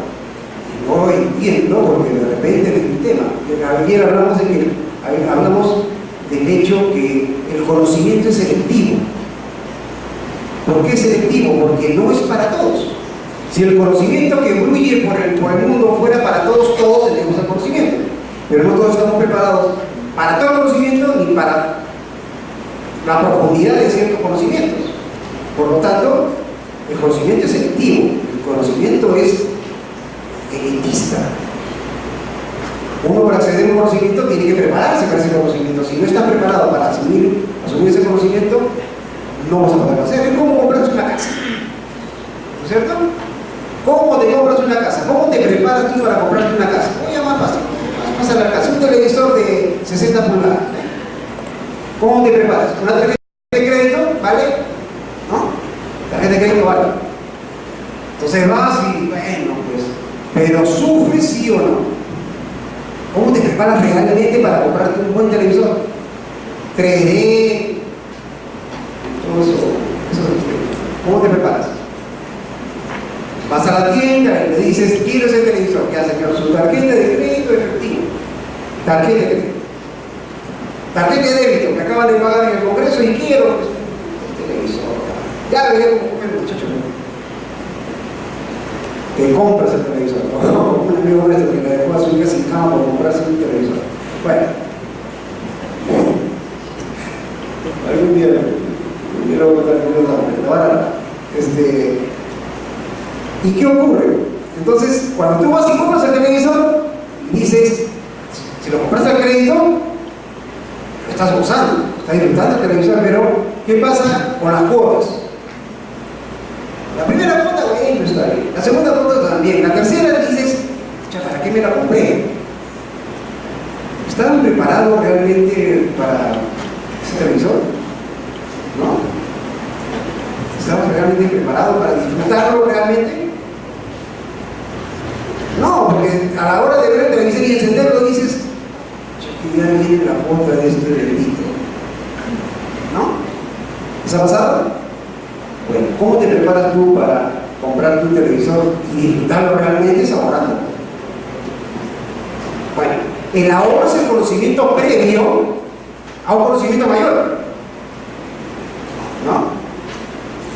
y no entiendo, porque de repente es mi tema. Ayer hablamos del hecho que el conocimiento es selectivo. ¿Por qué es selectivo? Porque no es para todos. Si el conocimiento que fluye por el mundo fuera para todos, todos tenemos el conocimiento. Pero no todos estamos preparados para todo el conocimiento ni para la profundidad de ciertos conocimientos. Por lo tanto, el conocimiento es selectivo, el conocimiento es elitista. Uno, para acceder a un conocimiento, tiene que prepararse para ese conocimiento. Si no está preparado para asumir ese conocimiento, no vas a poder hacer. Es como comprarse una casa, ¿no es cierto? ¿Cómo te compras una casa? ¿Cómo te preparas tú para comprarte una casa? Oye, más fácil. Vas a la casa, un televisor de 60 pulgadas. ¿Cómo te preparas? ¿Una tarjeta de crédito? ¿Vale? ¿No? Tarjeta de crédito vale. Entonces vas y, bueno, pues, pero sufres sí o no. ¿Cómo te preparas realmente para comprarte un buen televisor? 3D, todo eso. ¿Cómo te preparas? Vas a la tienda y le dices, quiero ese televisor. ¿Qué hace, señor? Su tarjeta de crédito efectivo. Tarjeta de crédito. Tarjeta de débito, me acaban de pagar en el Congreso y quiero el televisor. Ya veré cómo come el muchacho. Te compras el televisor. No, un amigo nuestro que le dejó a su hija sin cama por comprarse un televisor. Bueno. Algún día lo voy a contar. Ahora, ¿y qué ocurre? Entonces, cuando tú vas y compras el televisor, dices, si lo compras al crédito, lo estás usando, estás disfrutando el televisor, pero ¿qué pasa con las cuotas? La primera cuota, bueno, está bien. La segunda cuota también. La tercera dices, ¿para qué me la compré? ¿Estaban preparados realmente para ese televisor? ¿No? ¿Estamos realmente preparados para disfrutarlo realmente? No, porque a la hora de ver el televisor y encenderlo dices, que ya viene la cuota de este delito. ¿No? ¿Les ha pasado? Bueno, ¿cómo te preparas tú para comprar tu televisor y disfrutarlo realmente? Es ahorrando. Bueno, el ahorro es el conocimiento previo a un conocimiento mayor. ¿No?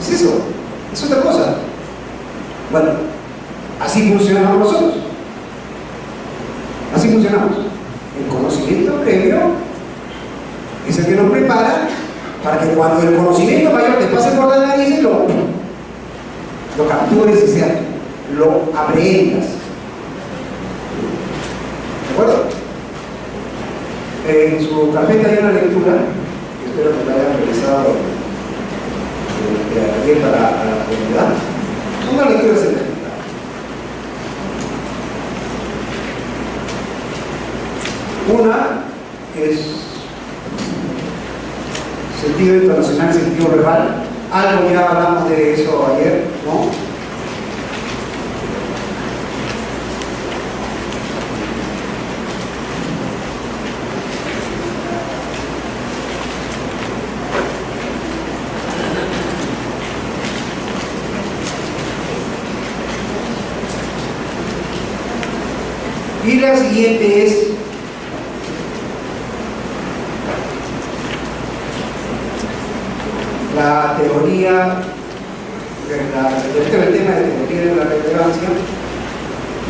Es eso, es otra cosa. Bueno, así funcionamos nosotros. Así funcionamos. El conocimiento previo es el que nos prepara para que cuando el conocimiento mayor te pase por la nariz, lo captures y sea, lo aprehendas. ¿De acuerdo? En su carpeta hay una lectura, que espero que la hayan realizado de ayer para la comunidad. Son unas lecturas secretas. Una es sentido internacional, sentido verbal. Algo ya hablamos de eso ayer, ¿no? Y la siguiente es la teoría, el tema de teoría de la relevancia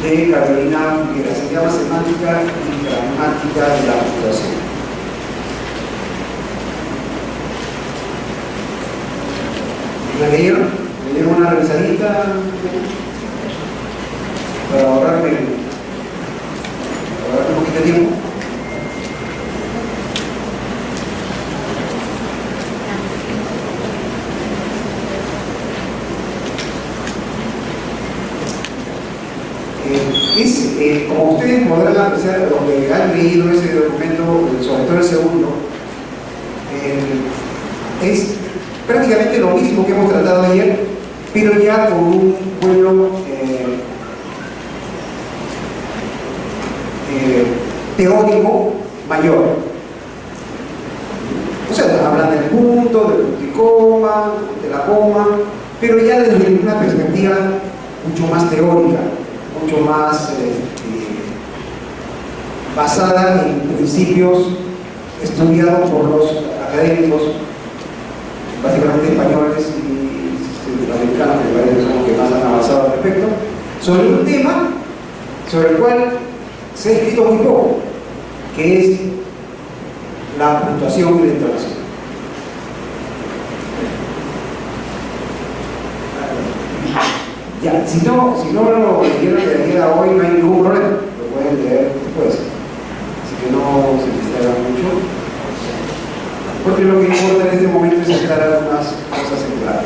de Carolina Figueras. Se llama Semántica y Gramática de la Puntuación. ¿La leyeron? ¿Le dieron una revisadita? Para ahorrarme un poquito de tiempo. Como ustedes podrán apreciar, los que han leído ese documento, sobre todo el segundo, es prácticamente lo mismo que hemos tratado ayer, pero ya con un vuelo teórico mayor. O sea, hablan del punto, del punto y coma, de la coma, pero ya desde una perspectiva mucho más teórica, mucho más basada en principios estudiados por los académicos, básicamente españoles y americanos, que parece que son los que más han avanzado al respecto, sobre un tema sobre el cual se ha escrito muy poco, que es la puntuación y la entonación. Ya, si no lo leyeron de ayer a hoy, no hay ningún problema, lo pueden leer después. Así que no se distraigan mucho, porque lo que importa en este momento es aclarar algunas cosas en claro.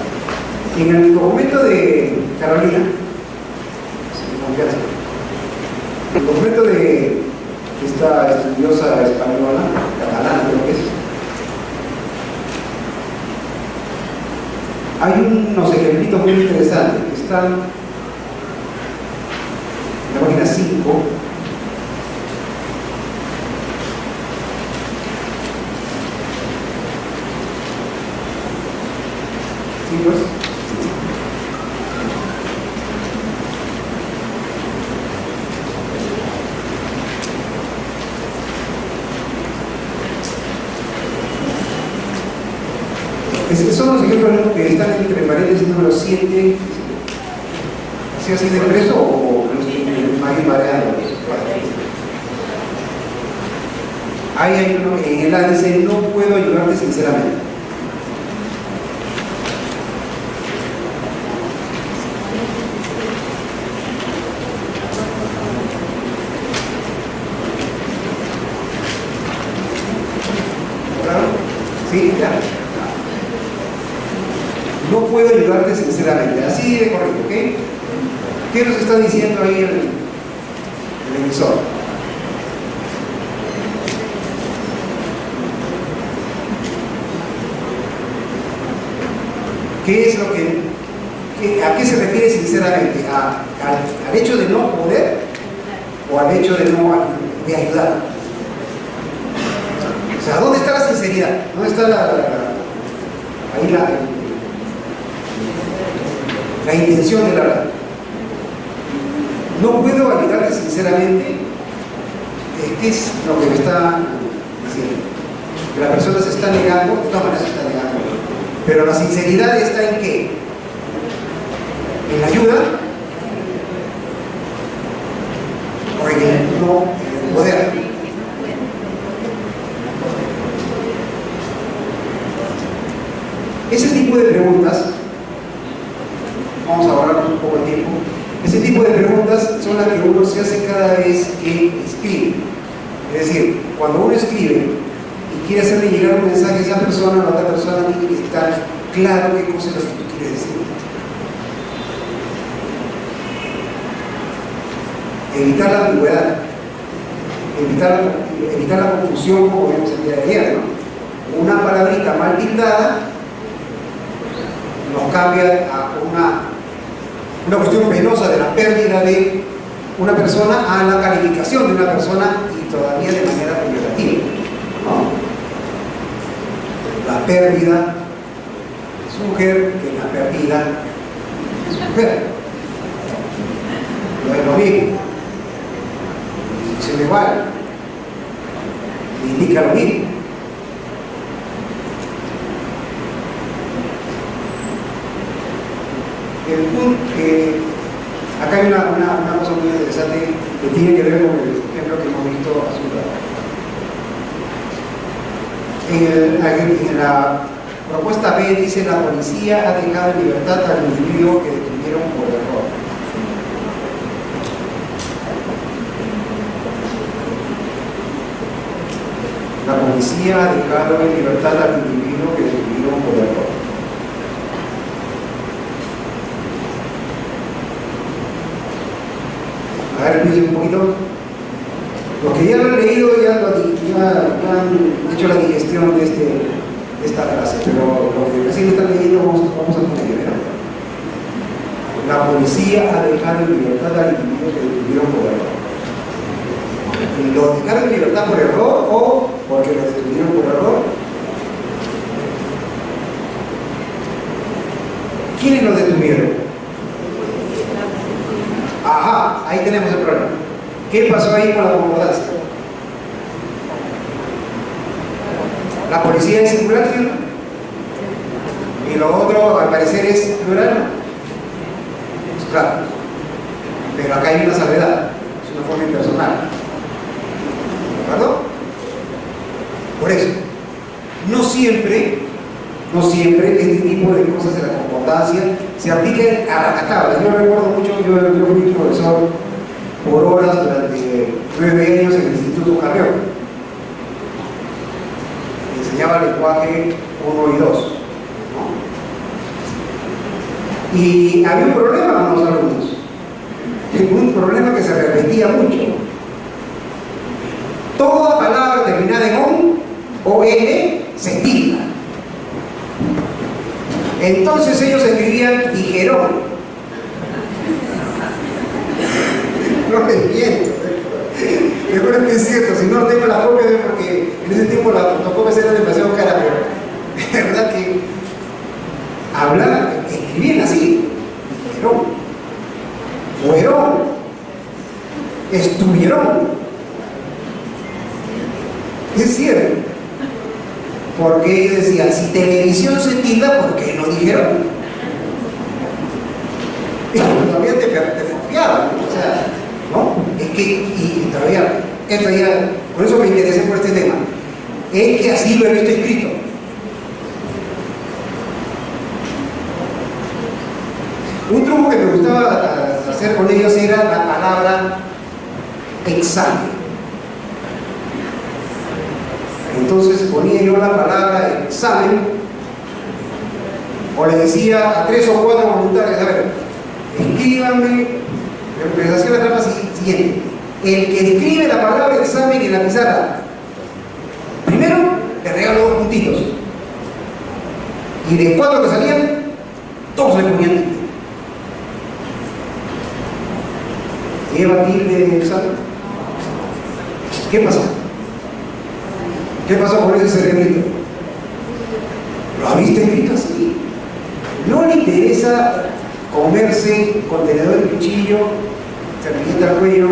En el documento de Carolina, sin confianza, el documento de esta estudiosa española, catalana creo que es, hay unos ejemplitos muy interesantes que están en la página 5. ¿Sí, pues? Estos son los ejemplos que están entre paréntesis número 7. ¿Sí así de preso o más mareado? Ahí hay uno en el A dice, no puedo ayudarte sinceramente. ¿Sí? ¿Ya? No puedo ayudarte sinceramente. Así de correcto, ¿ok? ¿Qué nos está diciendo ahí el emisor? ¿Qué es lo que... ¿A qué se refiere sinceramente? ¿Al hecho de no poder o al hecho de ayudar? O sea, ¿dónde está la sinceridad? ¿Dónde está ahí la intención de la verdad? No puedo ayudarte sinceramente. ¿Qué es lo que me está diciendo? Que la persona se está negando, de todas maneras se está negando. Pero la sinceridad está en ¿qué? ¿En la ayuda? ¿O en el poder? Ese tipo de preguntas, vamos a ahorrarnos un poco el tiempo, ese tipo de preguntas son las que uno se hace cada vez que escribe. Es decir, cuando uno escribe y quiere hacerle llegar un mensaje a esa persona, la otra persona tiene que estar claro qué cosa es lo que tú quieres decir. Evitar la ambigüedad, evitar la confusión, como vimos el día de ayer, ¿no? Una palabrita mal tildada nos cambia a una cuestión penosa de la pérdida de una persona a la calificación de una persona y todavía de manera peyorativa, ¿no? La pérdida de su mujer que la pérdida de su mujer. No es lo mismo. Se igual. Indica lo mismo. El punto que acá hay una cosa muy interesante que tiene que ver con el ejemplo que hemos visto hace un rato. En la propuesta B dice: la policía ha dejado en libertad al individuo que detuvieron por error. La policía ha dejado en libertad al individuo que detuvieron por error. A ver, piensen un poquito. Los que ya lo han leído ya han hecho la digestión de esta frase, pero los que recién están leyendo vamos a poner. La policía ha dejado en libertad al individuo que detuvieron por error. ¿Lo dejaron en libertad por error o porque lo detuvieron por error? ¿Quiénes lo detuvieron? Ajá, ahí tenemos el problema. ¿Qué pasó ahí con la concordancia? La policía es singular, ¿sí? Y lo otro, al parecer, es plural. Pues claro. Pero acá hay una salvedad. Es una forma impersonal. ¿De acuerdo? Por eso, no siempre este tipo de cosas de la concordancia se aplican a rajatabla. Yo recuerdo mucho, yo fui profesor por horas durante 9 años en el Instituto Carrión. Enseñaba lenguaje 1 y 2, ¿no? Y había un problema con los alumnos, un problema que se repetía mucho. Toda palabra terminada en on o n se tilda. Entonces ellos escribían dijeron. No me miento. Recuerdo que es cierto, si no tengo la copia, porque en ese tiempo las fotocopias eran demasiado caras, pero de verdad que hablar, escribían así. Dijeron, fueron, estuvieron. Es cierto. Porque ellos decían, si televisión se tilda, ¿por qué no dijeron? Y todavía te desconfiaban, o sea, ¿no? Es que, y todavía, esto ya, por eso me interesé por este tema, es que así lo he visto escrito. Un truco que me gustaba hacer con ellos era la palabra examen. Entonces ponía yo la palabra examen, o le decía a 3 o 4 voluntarios, a ver, escríbanme, les hacía la trampa siguiente: el que escribe la palabra examen en la pizarra, primero le regalo 2 puntitos, y de 4 que salían, todos le ponían tilde. ¿Lleva tilde el examen? ¿Qué pasó? ¿Qué pasó con ese cerebrito? ¿Lo ha visto escrito así? No le interesa comerse con tenedor y cuchillo, servilleta al cuello,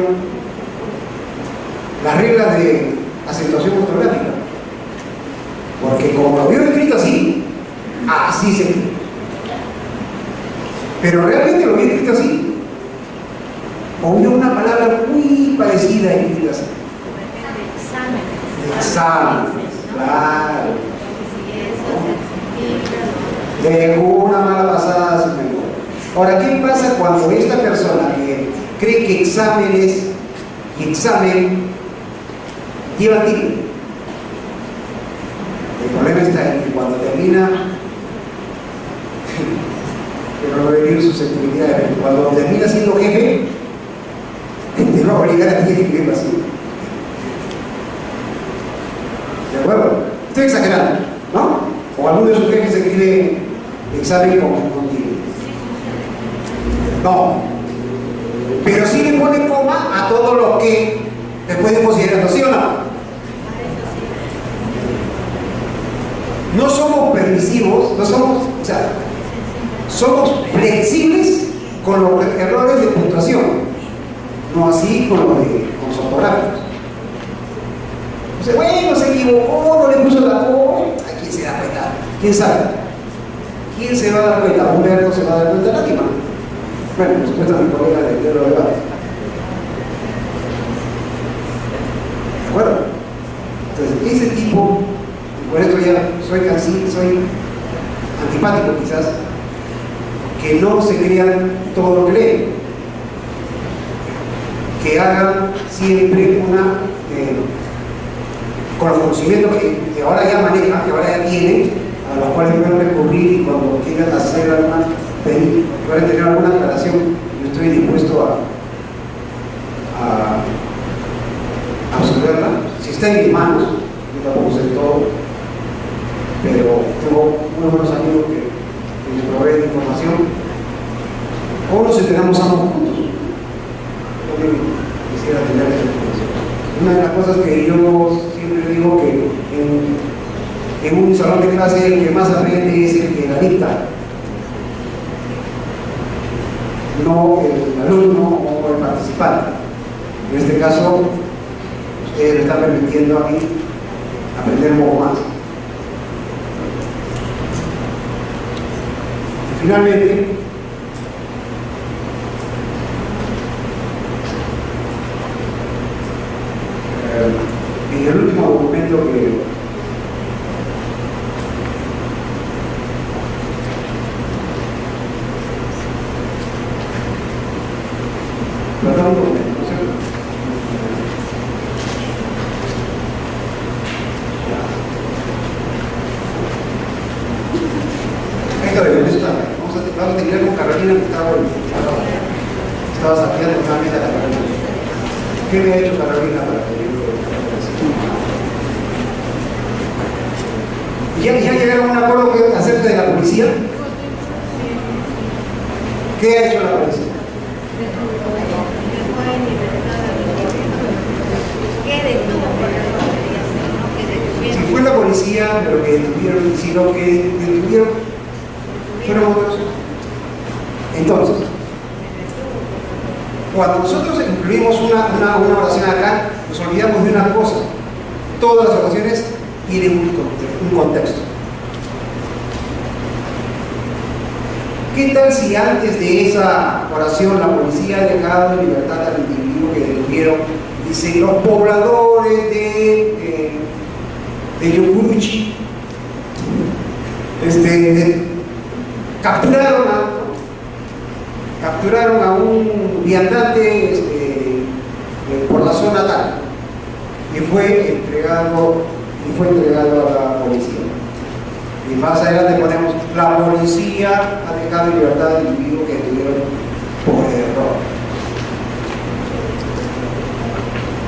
las reglas de acentuación ortográfica, porque como lo vio escrito así, así se escribe. Pero realmente lo vio escrito así, o vio una palabra muy parecida escrita así. Examen, claro. De una mala pasada se me. Ahora, ¿qué pasa cuando esta persona que cree que exámenes y examen lleva tilde? El problema está en que cuando termina, pero no debe ir susceptibilidad, cuando termina siendo jefe, te va a obligar a ti a escribirlo así. ¿De acuerdo? Estoy exagerando, ¿no? O alguno de sus jefes escribe examen con tilde. No. Pero sí le pone coma a todo lo que después de considerando, ¿sí o no? No somos permisivos, no somos, o sea, somos flexibles con los errores de puntuación, no así con los con ortográficos. O sea, bueno, se equivocó, no le puso la coma. ¿A quién se da cuenta? ¿Quién sabe? ¿Quién se va a dar cuenta? Humberto se va a dar cuenta, nadie más. Bueno, por supuesto, mi colega de Pedro de Debate. ¿De acuerdo? Entonces, ese tipo, por esto ya soy antipático quizás, que no se crean todo lo que leen, que hagan siempre una, con los conocimientos que ahora ya manejan, que ahora ya tienen, a los cuales pueden recurrir y cuando quieran hacer alguna, pueden tener alguna aclaración, yo estoy dispuesto a absolverla. Si está en mis manos, yo tampoco sé todo, pero tengo muy buenos amigos que me proveen información, o nos enteramos ambos juntos. Yo quisiera tener esa información. Una de las cosas que yo siempre digo, que en un salón de clase el que más aprende es el que la dicta, no el alumno o el participante. En este caso, ustedes me están permitiendo a mí aprender un poco más. Y finalmente, en el último documento que vamos a terminar con Carolina, que estaba saqueando una mesa de la Carolina. ¿Qué me ha hecho Carolina para que ¿Ya llegaron a un acuerdo acerca de la policía? ¿Qué ha hecho la policía? Si fue la policía lo que detuvieron, si lo que detuvieron fueron otros. Entonces, cuando nosotros incluimos una oración acá, nos olvidamos de una cosa: todas las oraciones tienen un contexto. ¿Qué tal si antes de esa oración la policía ha dejado en libertad al individuo que detuvieron? Dice, los pobladores de Yokuruchi capturaron a un viandante por la zona tal y fue entregado a la policía. Y más adelante ponemos, la policía ha dejado en libertad al individuo que detuvieron por error.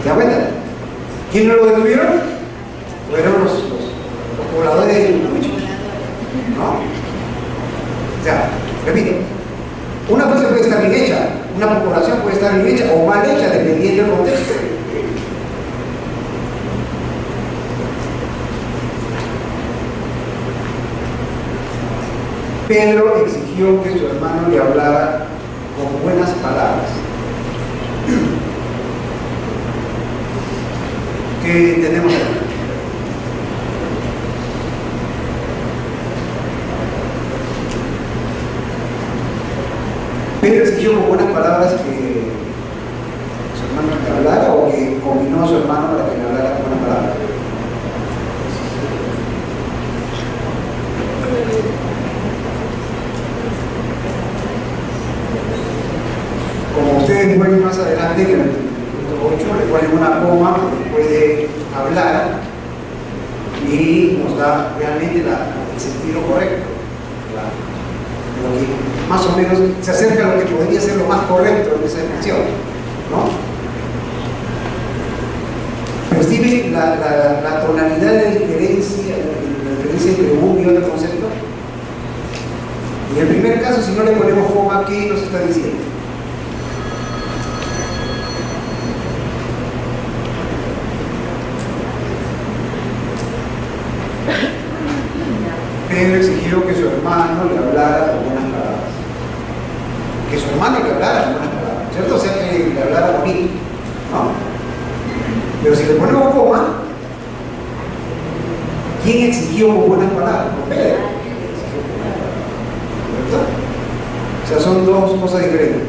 ¿Se da cuenta? ¿Quiénes lo detuvieron? Fueron los pobladores de Yokuruchi, ¿no? O sea, repito, una cosa puede estar bien hecha, una procuración puede estar bien hecha o mal hecha, dependiendo del contexto. Pedro exigió que su hermano le hablara con buenas palabras. ¿Qué tenemos aquí? Pedro exigió con buenas palabras que su hermano le hablara, o que combinó a su hermano para que le hablara con buenas palabras. Como ustedes ven más adelante, en el punto 8, le ponen una coma donde puede hablar y nos da realmente el sentido correcto. Lo que más o menos se acerca a lo que podría ser lo más correcto en esa expresión, ¿no? ¿Perciben la tonalidad de diferencia, la diferencia entre un y otro concepto? En el primer caso, si no le ponemos coma, ¿qué nos está diciendo? Pedro exigió que su hermano le hablara con buenas palabras. Que su hermano le hablara con buenas palabras, ¿cierto? O sea, que le hablara bonito, ¿no? Pero si le ponemos coma, ¿quién exigió con buenas palabras? Con Pedro. ¿Verdad? O sea, son dos cosas diferentes.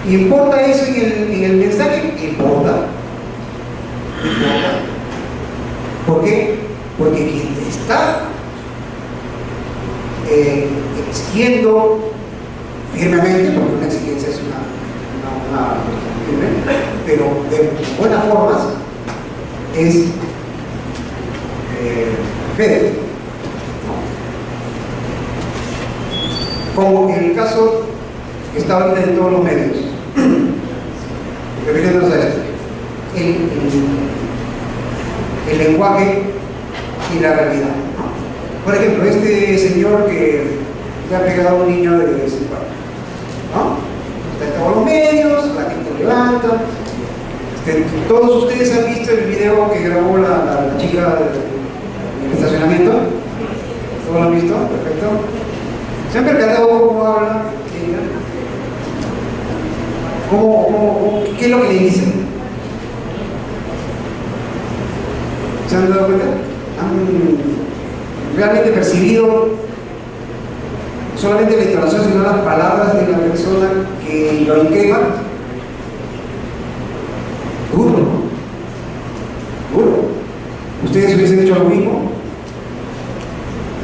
¿Importa eso en el mensaje? Importa. ¿Por qué? Porque quien está exigiendo firmemente, porque una exigencia es una firme, pero de buenas formas, es Pedro, ¿no? Como en el caso que está ahorita en todos los medios, refiriéndonos a esto, el lenguaje y la realidad, ¿no? Por ejemplo, este señor que le ha pegado a un niño de 5 años, ¿no? Está en todos los medios, la gente levanta. Todos ustedes han visto el video que grabó la chica del estacionamiento. ¿Todos lo han visto? Perfecto. ¿Se han percatado cómo habla ella? ¿Qué es lo que le dicen? ¿Se han dado cuenta? ¿Han realmente percibido solamente la entonación, sino las palabras de la persona que lo increpa? Duro, ¿no? Duro. ¿Ustedes hubiesen hecho lo mismo?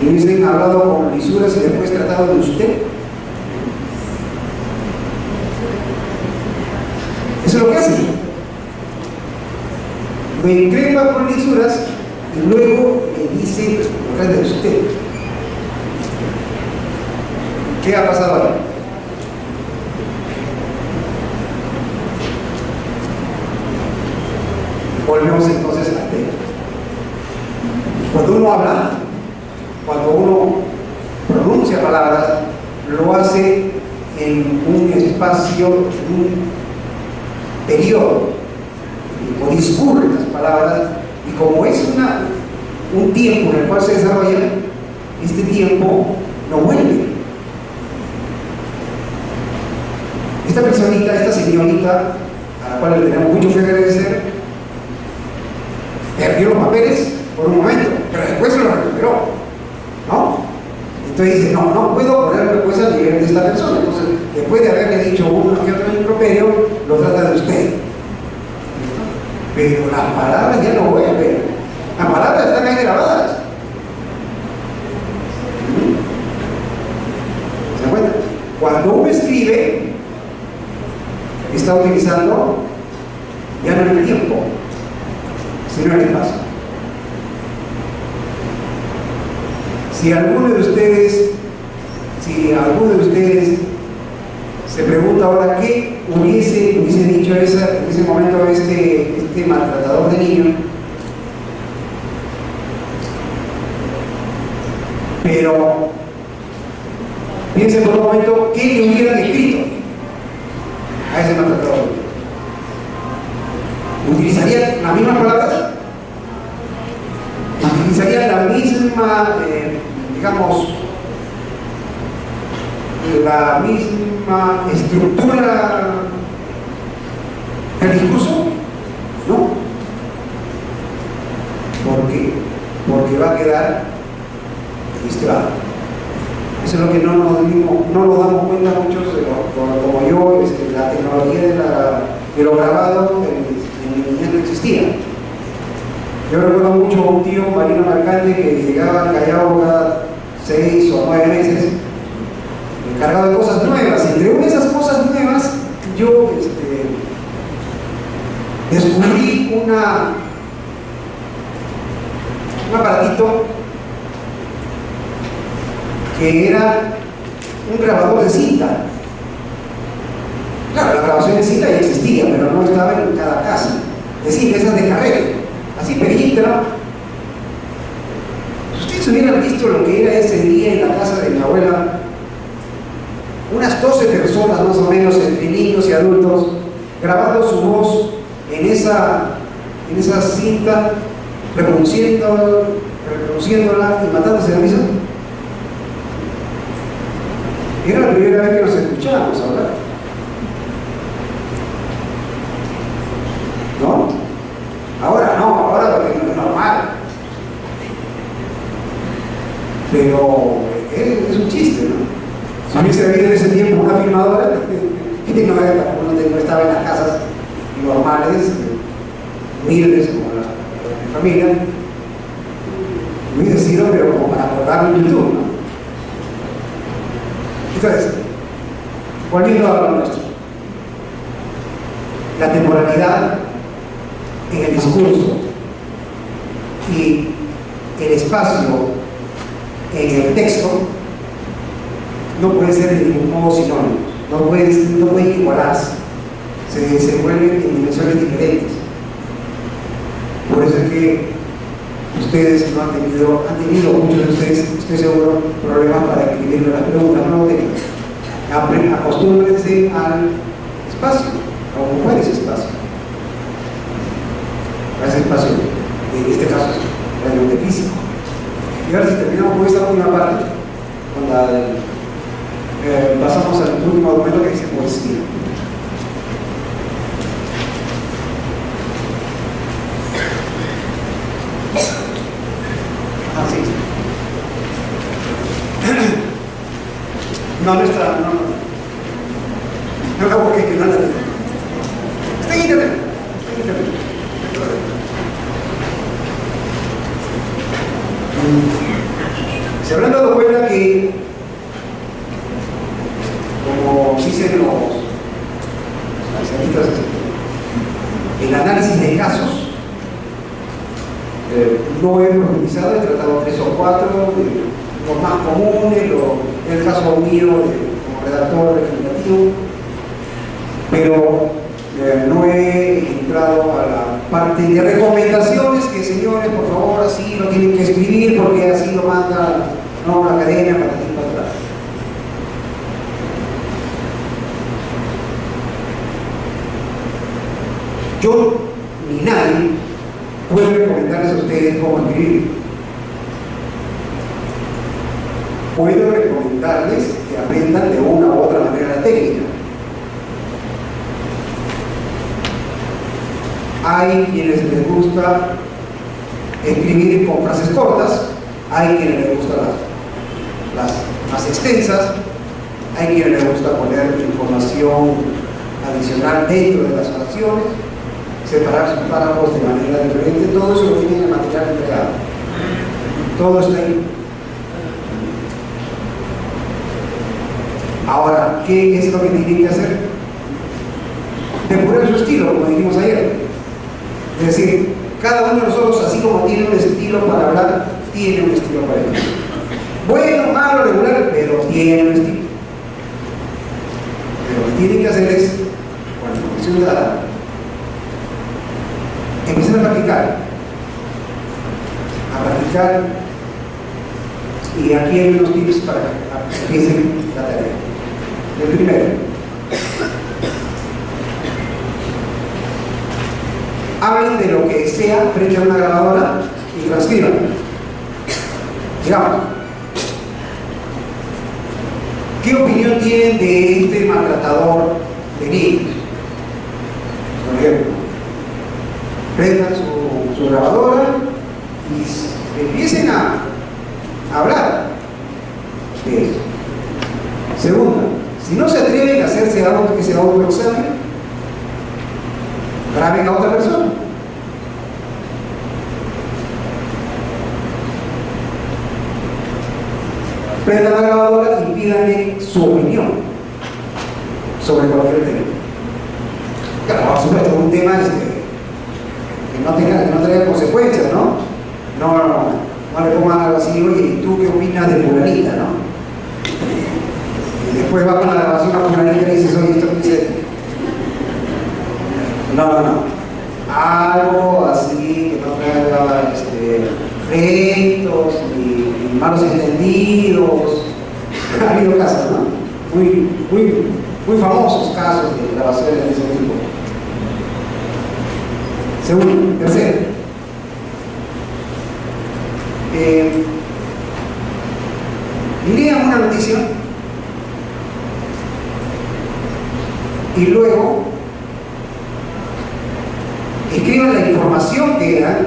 ¿Y hubiesen hablado con lisuras y después tratado de usted? Eso es lo que hacen. Lo increpa con lisuras y luego le dice lo que es de usted. ¿Qué ha pasado ahora? Volvemos entonces a Pedro. Cuando uno habla, cuando uno pronuncia palabras, lo hace en un espacio, en un periodo, o discurre las palabras, y como es un tiempo en el cual se desarrolla, este tiempo no vuelve. Esta personita, esta señorita, a la cual le tenemos mucho que agradecer, perdió los papeles por un momento, pero después se los recuperó. Entonces dice, no, no puedo ponerme pues al nivel de esta persona. Entonces, después de haberle dicho uno que otro improperio, lo trata de usted. Pero las palabras ya no vuelven. Las palabras están ahí grabadas. ¿Se dan cuenta? Cuando uno escribe, está utilizando ya no el tiempo, sino el espacio. Si alguno de ustedes se pregunta ahora qué hubiese dicho en ese momento este maltratador de niños, pero piensen por un momento qué le hubieran escrito a ese maltratador. ¿Utilizarían las mismas palabras? ¿Utilizarían la misma, digamos, la misma estructura del discurso? No. ¿Por qué? Porque va a quedar registrado. Eso es lo que no nos damos cuenta muchos, como yo, la tecnología de lo grabado en mi niñez no existía. Yo recuerdo mucho a un tío marino mercante que llegaba al Callao cada 6 o 9 meses, encargado de cosas nuevas. Entre una de esas cosas nuevas, yo descubrí un aparatito que era un grabador de cinta. Claro, la grabación de cinta ya existía, pero no estaba en cada casa. Es decir, esas de carrera, así pequeñita, ¿no? Si ustedes hubieran visto lo que era ese día en la casa de mi abuela, unas 12 personas más o menos, entre niños y adultos, grabando su voz en esa cinta, reproduciéndola y matándose de risa. Era la primera vez que nos escuchábamos hablar. ¿No? Ahora no, ahora porque no es normal. Pero es un chiste, ¿no? Si hubiese habido en ese tiempo una filmadora, no estaba en las casas normales, humildes como la de mi familia, hubiese sido, pero como para acordarlo en YouTube, ¿no? Entonces, volviendo a lo nuestro, la temporalidad en el discurso y el espacio en el texto no puede ser de ningún modo sinónimo, no pueden igualarse, se desenvuelven en dimensiones diferentes. Por eso es que ustedes no han tenido muchos de ustedes, estoy seguro, problemas para escribir las preguntas, no lo tengan. Acostúmbrense al espacio, a ocupar ese espacio. A ese espacio, en este caso, realmente físico. Y ahora si terminamos con esta última parte, pasamos al último documento que dice poesía. Así es. No está, no acabo que no la tengo. Está en internet. Se habrán dado cuenta que, como dicen los especialistas, el análisis de casos no he profundizado, he tratado 3 o 4, los más comunes, el caso mío como redactor legislativo, pero no he entrado a la parte de recomendaciones que, señores, por favor, así lo tienen que escribir porque así lo manda la academia para ti para atrás. Yo ni nadie puede recomendarles a ustedes cómo escribir. Puedo recomendarles que aprendan de una u otra manera la técnica. Hay quienes les gusta escribir con frases cortas, hay quienes les gusta las más extensas, hay quienes les gusta poner información adicional dentro de las oraciones, separar sus párrafos de manera diferente, todo eso lo tiene en el material entregado. Todo está ahí. Ahora, ¿qué es lo que tienen que hacer? Depurar su estilo, como dijimos ayer. Es decir, cada uno de nosotros, así como tiene un estilo para hablar, tiene un estilo para hablar. Bueno, malo, regular, pero tiene un estilo. Pero lo que tienen que hacer es, con la información dada, empezar a practicar, y aquí hay unos tips para que empiecen la tarea. El primero, hablen de lo que sea frente a una grabadora y transcriban. Digamos, ¿qué opinión tienen de este maltratador de niños? Por ejemplo, prendan su grabadora y empiecen a hablar de eso. Segunda, si no se atreven a hacerse ese autoexamen, graben a otra persona. Prendan la grabadora y pídanle su opinión sobre cualquier tema. Claro, por supuesto, un tema que no traiga consecuencias, ¿no? No le pongan algo así, oye, ¿tú qué opinas de fulanita, no? Y después va con la grabación a fulanita y dices, oye, esto que dice. No. Algo así que no traiga efectos ni malos entendidos. Ha habido casos, ¿no? Muy famosos casos de grabaciones de ese tipo. Segundo, tercero, lean una noticia y luego escriban la información que dan,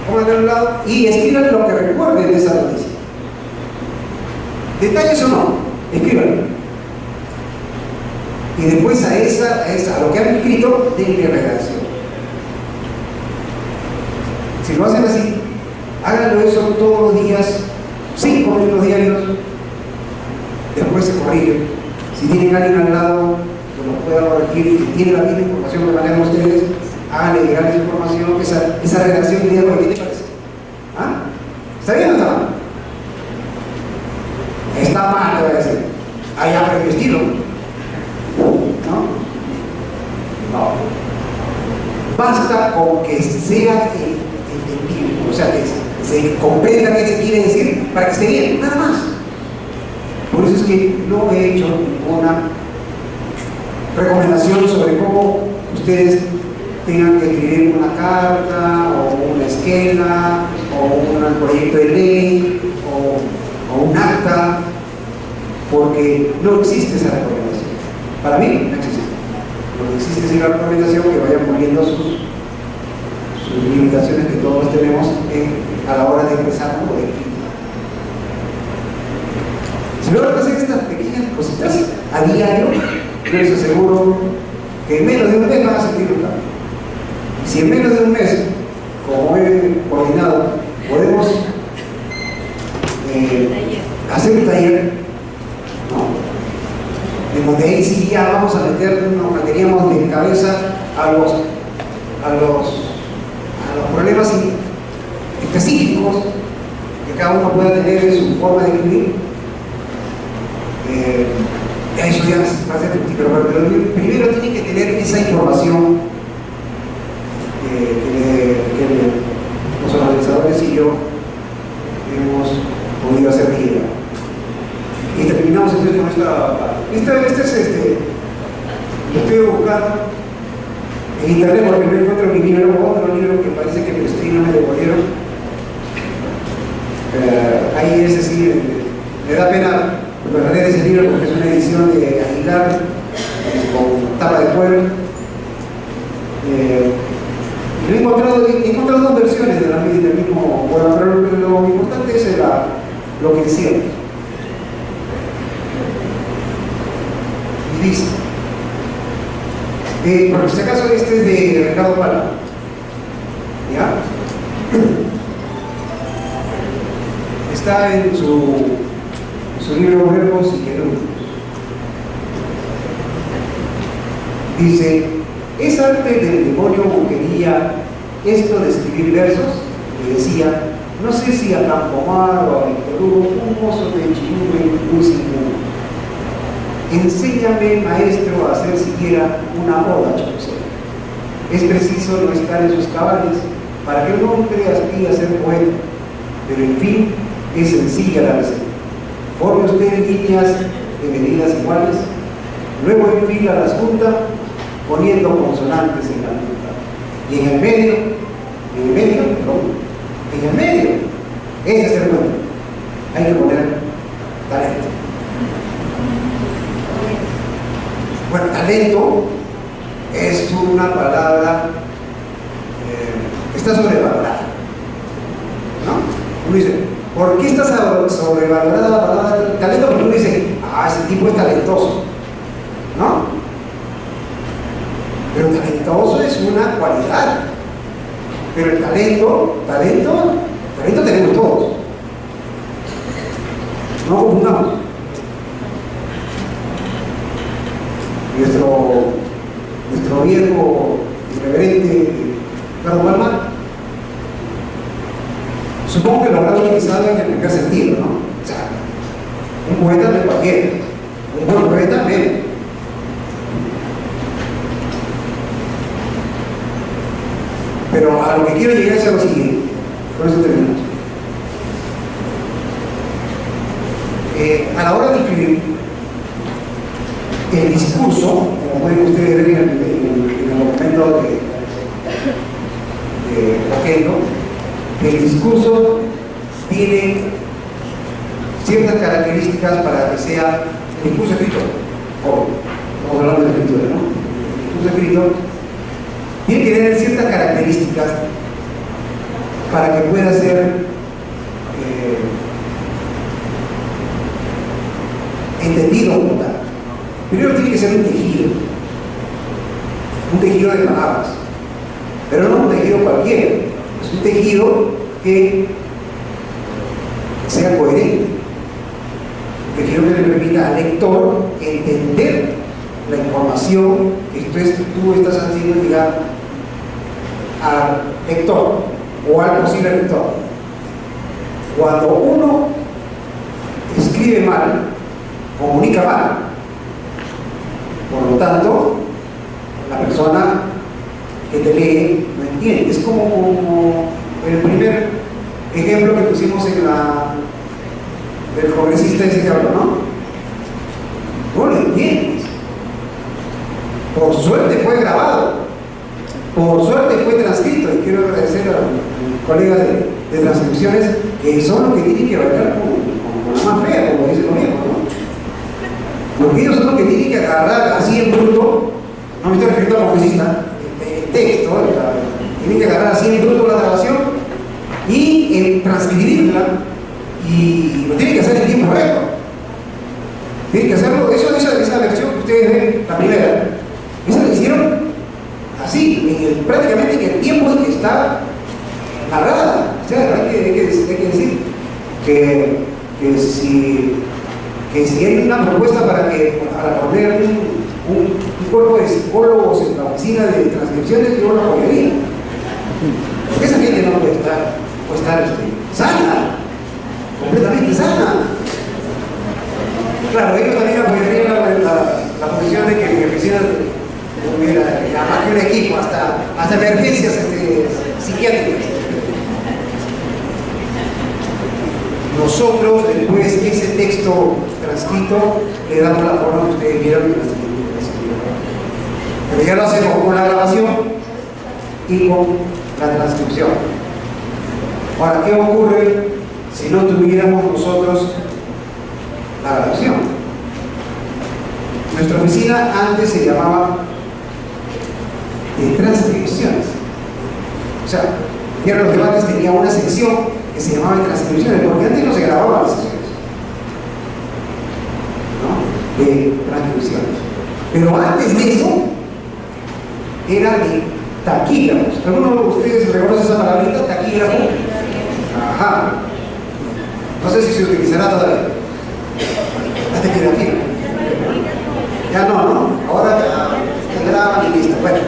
pónganla a un lado y escriban lo que recuerden de esa noticia. Detalles o no, escriban. Y después a lo que han escrito, denle redacción. Si lo hacen así, háganlo eso todos los días, 5 minutos diarios, después se corrigen. Si tienen a alguien al lado que lo pueda corregir, si tienen la misma información que manejan ustedes, háganle llegar esa información, esa redacción y díganle, ¿qué te parece? ¿Ah? ¿Está bien o está mal? Está mal, te voy a decir. Allá por el estilo. No. Basta con que sea entendido, o sea, que se comprenda qué se quiere decir para que esté bien, nada más. Por eso es que no he hecho ninguna recomendación sobre cómo ustedes tengan que escribir una carta o una esquela o un proyecto de ley o un acta, porque no existe esa recomendación. Para mí no existe. Lo que existe es una recomendación que vayan poniendo sus limitaciones que todos tenemos a la hora de empezar un proyecto. Si logran hacer estas pequeñas cositas a diario, yo les aseguro que en menos de un mes van a sentir un cambio. Si en menos de un mes, como he coordinado, podemos hacer un taller, ¿no? En donde ahí sí ya vamos a meteríamos de cabeza a los problemas específicos que cada uno pueda tener en su forma de escribir. Eso ya va a ser pero primero tiene que tener esa información que los organizadores y yo hemos podido hacer llegar. Y terminamos entonces con esta parte. Lo estoy buscando en internet porque no encuentro mi libro, otro libro que parece que me no me devolvieron. Ahí ese sí me da pena perder ese libro porque es una edición de Aguilar con tapa de cuero. Y he encontrado dos versiones del mismo, bueno, pero lo importante es lo que decíamos. Y dice, por si acaso este es de Ricardo Palma, ¿ya? Está en su libro Verbos y Gerundios. Dice, ¿es arte del demonio brujería esto de escribir versos? Le decía, no sé si a Campomar o a Víctor Hugo, un mozo de Chilume muy singular. Enséñame, maestro, a hacer siquiera una oda chapucera. Es preciso no estar en sus cabales para que un hombre aspire a ser poeta, pero en fin, es sencilla la receta. Forme usted líneas de medidas iguales, luego enfila las juntas poniendo consonantes en la punta. Y en el medio, ese es el nombre. Hay que poner talento. Bueno, talento es una palabra que está sobrevalorada, ¿no? Uno dice, ¿por qué está sobrevalorada la palabra talento? Porque uno dice, ese tipo es talentoso, ¿no? Pero talentoso es una cualidad. Pero el talento tenemos todos. No confundamos. Nuestro viejo irreverente Ricardo Palma, supongo que lo habrá utilizado en el primer sentido, ¿no? O sea, un poeta de cualquiera, un buen poeta menos. Pero a lo que quiero llegar es a lo siguiente, por eso terminamos. A la hora de escribir, el discurso, como pueden ustedes ver en el documento de Oquendo, el discurso tiene ciertas características para que sea el discurso escrito. Estamos hablando de escritura, ¿no? El discurso escrito tiene que tener ciertas características para que pueda ser entendido como tal. Primero tiene que ser un tejido de palabras, pero no un tejido cualquiera, es un tejido que sea coherente, un tejido que le permita al lector entender la información que tú estás haciendo llegar al lector o al posible lector. Cuando uno escribe mal, comunica mal. Por lo tanto, la persona que te lee no entiende. Es como el primer ejemplo que pusimos del congresista ese que habló, ¿no? No lo entiendes. Por suerte fue grabado, por suerte fue transcrito, y quiero agradecer a los colegas de transcripciones que son los que tienen que bailar con la más fea, como dice el gobierno, ¿no? Porque ellos son los que tienen que agarrar así en bruto, no me estoy refiriendo al congresista, el texto, tienen que agarrar así en bruto la grabación y transcribirla, y lo tienen que hacer en tiempo récord. Tienen que hacerlo, esa versión que ustedes ven, la primera, esa la hicieron así, prácticamente en el tiempo en que está narrada. O sea, hay que decir que si hay una propuesta para poner un cuerpo de psicólogos en la oficina de transcripciones, yo lo apoyaría. Porque esa gente no puede estar sana, completamente sana. Claro, ellos también apoyarían la posición de que mi oficina hubiera más que un equipo, hasta emergencias psiquiátricas. Nosotros, después ese texto transcrito, le damos la forma que ustedes vieron en la escritura. Pero ya lo hacemos con la grabación y con la transcripción. Ahora, ¿qué ocurre si no tuviéramos nosotros la grabación? Nuestra oficina antes se llamaba de transcripciones. O sea, Tierra de los Debates tenía una sección que se llamaban transcripciones, porque antes no se grababan las sesiones, ¿no? De transcripciones. Pero antes de eso, era de taquígrafos. ¿Alguno de ustedes reconoce esa palabrita? Taquígrafo. Ajá. No sé si se utilizará todavía. La taquigrafía. Ya no. Ahora ya graban y listo. Bueno,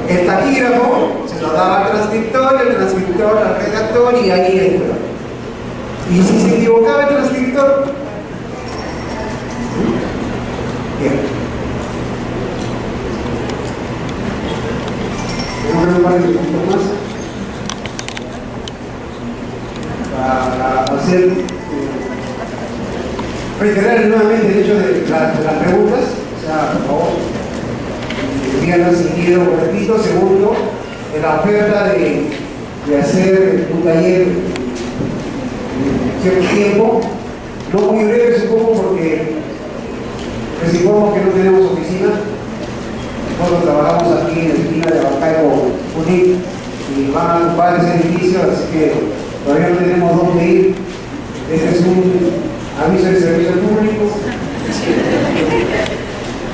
el taquígrafo se lo daba al transcriptor, el transcriptor al redactor y ahí entra. Y si se equivocaba el transcriptor, bien. Vamos a ver un par de puntos más para hacer reiterar nuevamente el hecho de las preguntas. O sea, por favor, díganos si quiero un repito. Segundo, en la oferta de hacer un taller en cierto tiempo, no muy breve supongo, porque les informo que no tenemos oficina. Nosotros trabajamos aquí en la esquina de Abancay con UNIC y van a ocupar ese edificio, así que todavía no tenemos dónde ir. Este es un aviso de servicio público.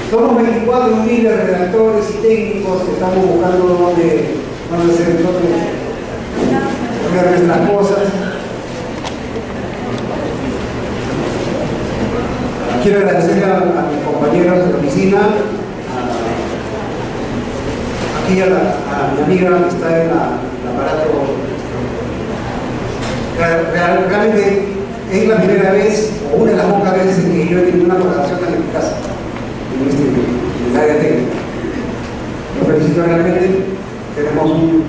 Somos 24 humildes redactores y técnicos que estamos buscando dónde hacer nuestras cosas. Quiero agradecer a mis compañeros de la oficina, aquí a mi amiga que está en el aparato. Realmente es la primera vez, o una de las pocas veces, que yo he tenido una colaboración tan eficaz en el área técnica. Lo felicito realmente. Tenemos un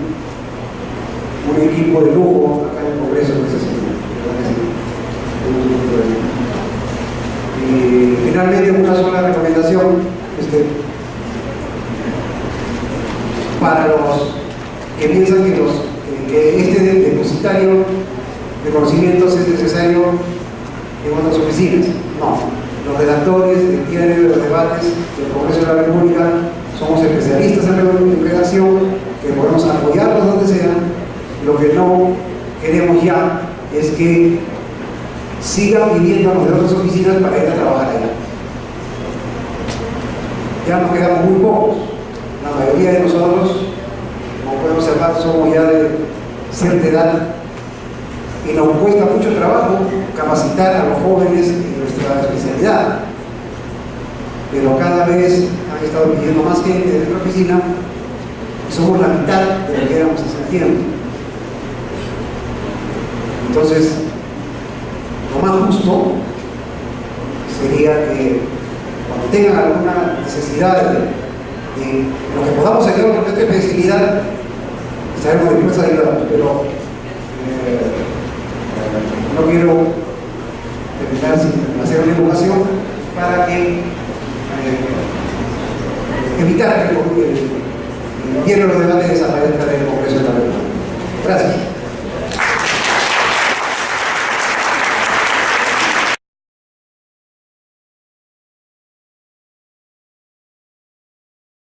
equipo de lujo acá en el Congreso de esa semana. Y finalmente, una sola recomendación. Para los que piensan que este depositario de conocimientos es necesario en otras oficinas. No, los redactores del diario de los debates del Congreso de la República somos especialistas en redacción, que podemos apoyarlos donde sea. Lo que no queremos ya es que sigan viniéndonos de otras oficinas para ir a trabajar allá. Ya nos quedamos muy pocos. La mayoría de nosotros, como pueden observar, somos ya de cierta edad y nos cuesta mucho trabajo capacitar a los jóvenes en nuestra especialidad. Pero cada vez han estado pidiendo más gente de nuestra oficina y somos la mitad de lo que éramos hace tiempo. Entonces, lo más justo sería que cuando tengan alguna necesidad de lo que podamos ayudar con esta especialidad, estaremos dispuestos a ayudar, pero no quiero terminar sin hacer una invocación para que evitar que el diario de los debates desaparezca de